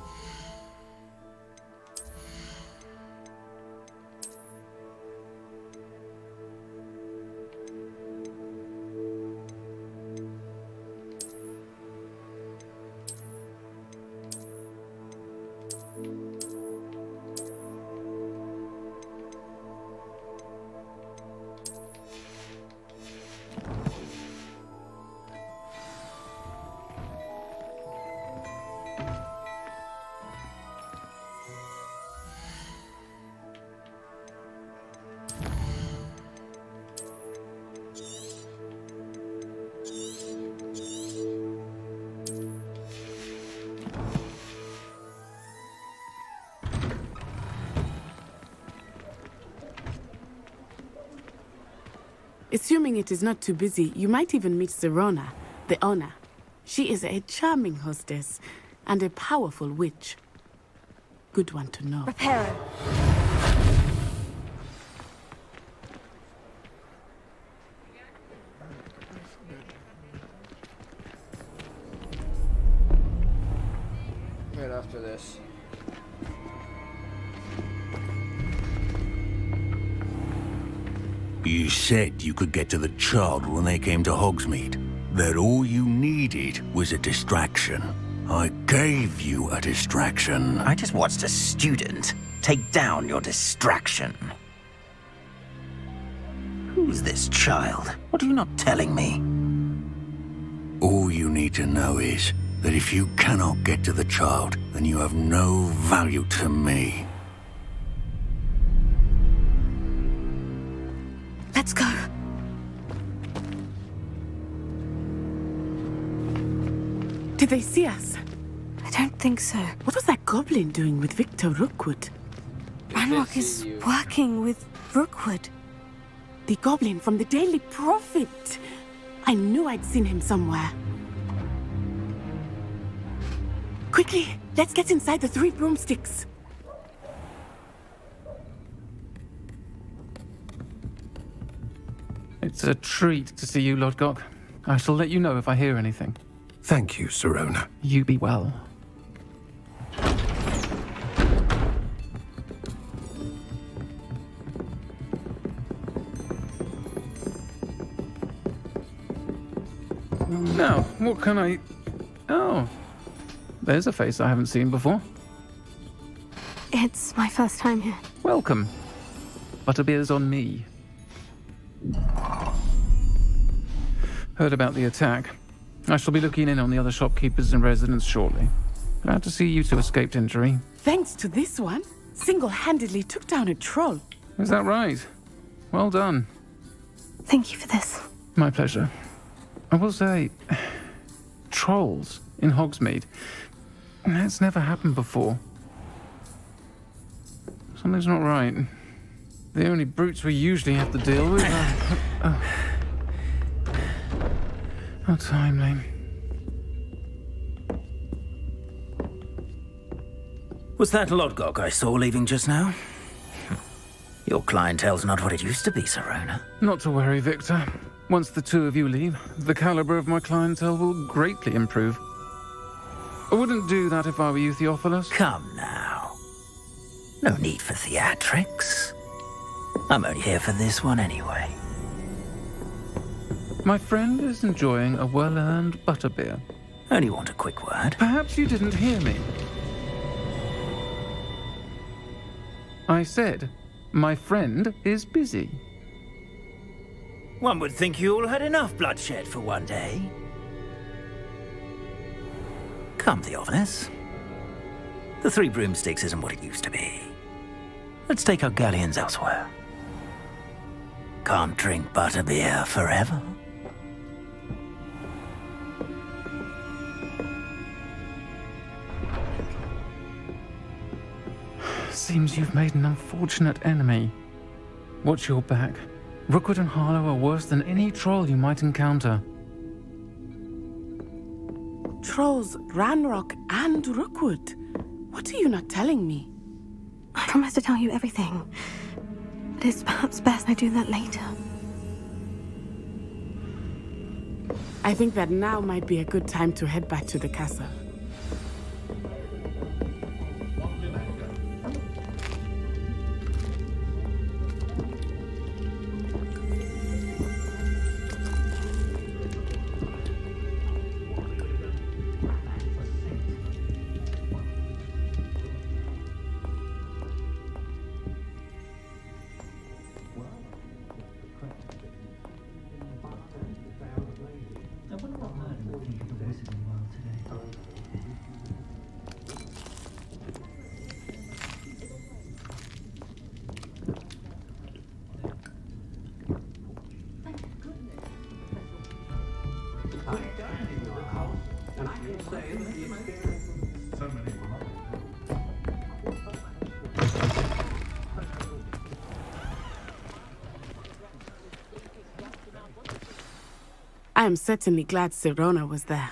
Assuming it is not too busy, you might even meet Serona, the owner. She is a charming hostess and a powerful witch. Good one to know. Reparo. Right after this. You said you could get to the child when they came to Hogsmeade. That all you needed was a distraction. I gave you a distraction. I just watched a student take down your distraction. Who's this child? What are you not telling me? All you need to know is that if you cannot get to the child, then you have no value to me. Let's go. Did they see us? I don't think so. What was that goblin doing with Victor Rookwood? Ranrock is working with Rookwood. The goblin from the Daily Prophet. I knew I'd seen him somewhere. Quickly, let's get inside the 3 broomsticks. It's a treat to see you, Lodgok. I shall let you know if I hear anything. Thank you, Serona. You be well. Now, what can I... Oh, there's a face I haven't seen before. It's my first time here. Welcome. Butterbeer's on me. Heard about the attack. I shall be looking in on the other shopkeepers and residents shortly. Glad to see you two escaped injury. Thanks to this one, single-handedly took down a troll. Is that right? Well done. Thank you for this. My pleasure. I will say, trolls in Hogsmeade. That's never happened before. Something's not right. The only brutes we usually have to deal with are... How timely. Was that Lodgok I saw leaving just now? Your clientele's not what it used to be, Serona. Not to worry, Victor. Once the two of you leave, the caliber of my clientele will greatly improve. I wouldn't do that if I were you, Theophilus. Come now. No need for theatrics. I'm only here for this one anyway. My friend is enjoying a well-earned butterbeer. Only want a quick word. Perhaps you didn't hear me. I said, my friend is busy. One would think you all had enough bloodshed for one day. Come, Theophilus. The 3 broomsticks isn't what it used to be. Let's take our galleons elsewhere. Can't drink butterbeer forever. Seems you've made an unfortunate enemy. Watch your back. Rookwood and Harlow are worse than any troll you might encounter. Trolls, Ranrock, and Rookwood. What are you not telling me? I promised to tell you everything. But it's perhaps best I do that later. I think that now might be a good time to head back to the castle. I am certainly glad Sirona was there.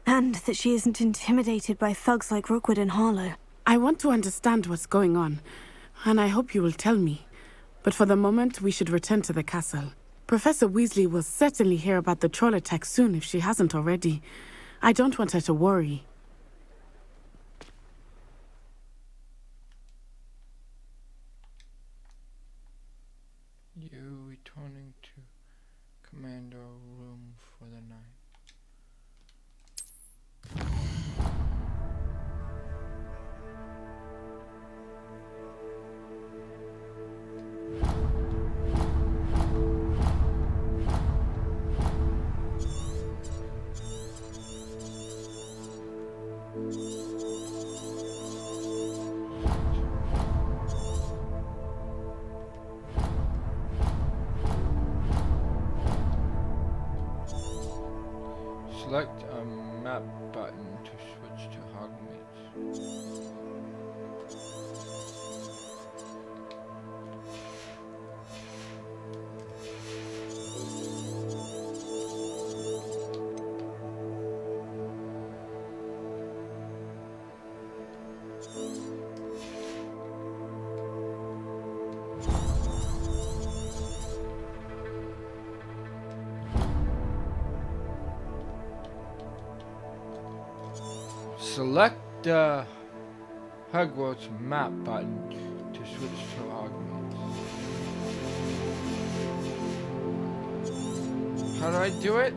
And that she isn't intimidated by thugs like Rookwood and Harlow. I want to understand what's going on, and I hope you will tell me. But for the moment, we should return to the castle. Professor Weasley will certainly hear about the troll attack soon if she hasn't already. I don't want her to worry. You returning to Commander room for the night. Select a map button to switch to Hogwarts. Select the Hogwarts map button to switch to Hogwarts. How do I do it?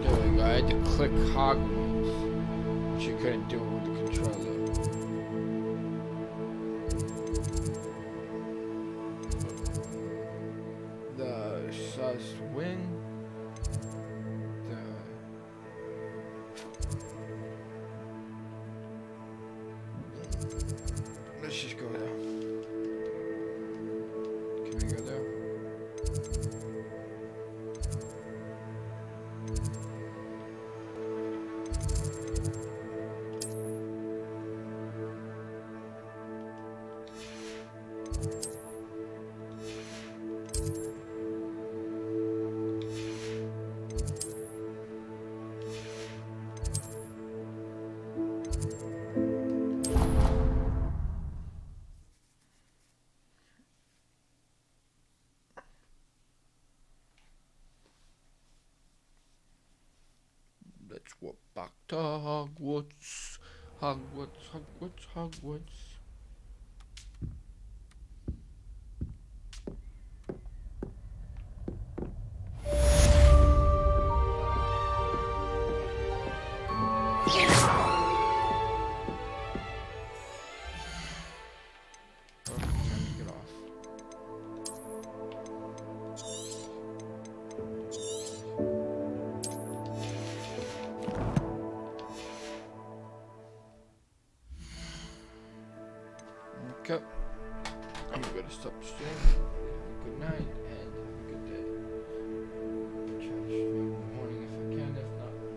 There we go. I had to click Hogwarts, which you couldn't do with the controller. The sus win. Let's just go there. Can we go there? Let's walk back to Hogwarts. Hogwarts, Hogwarts, Hogwarts. Okay. I'm gonna stop streaming. Good night.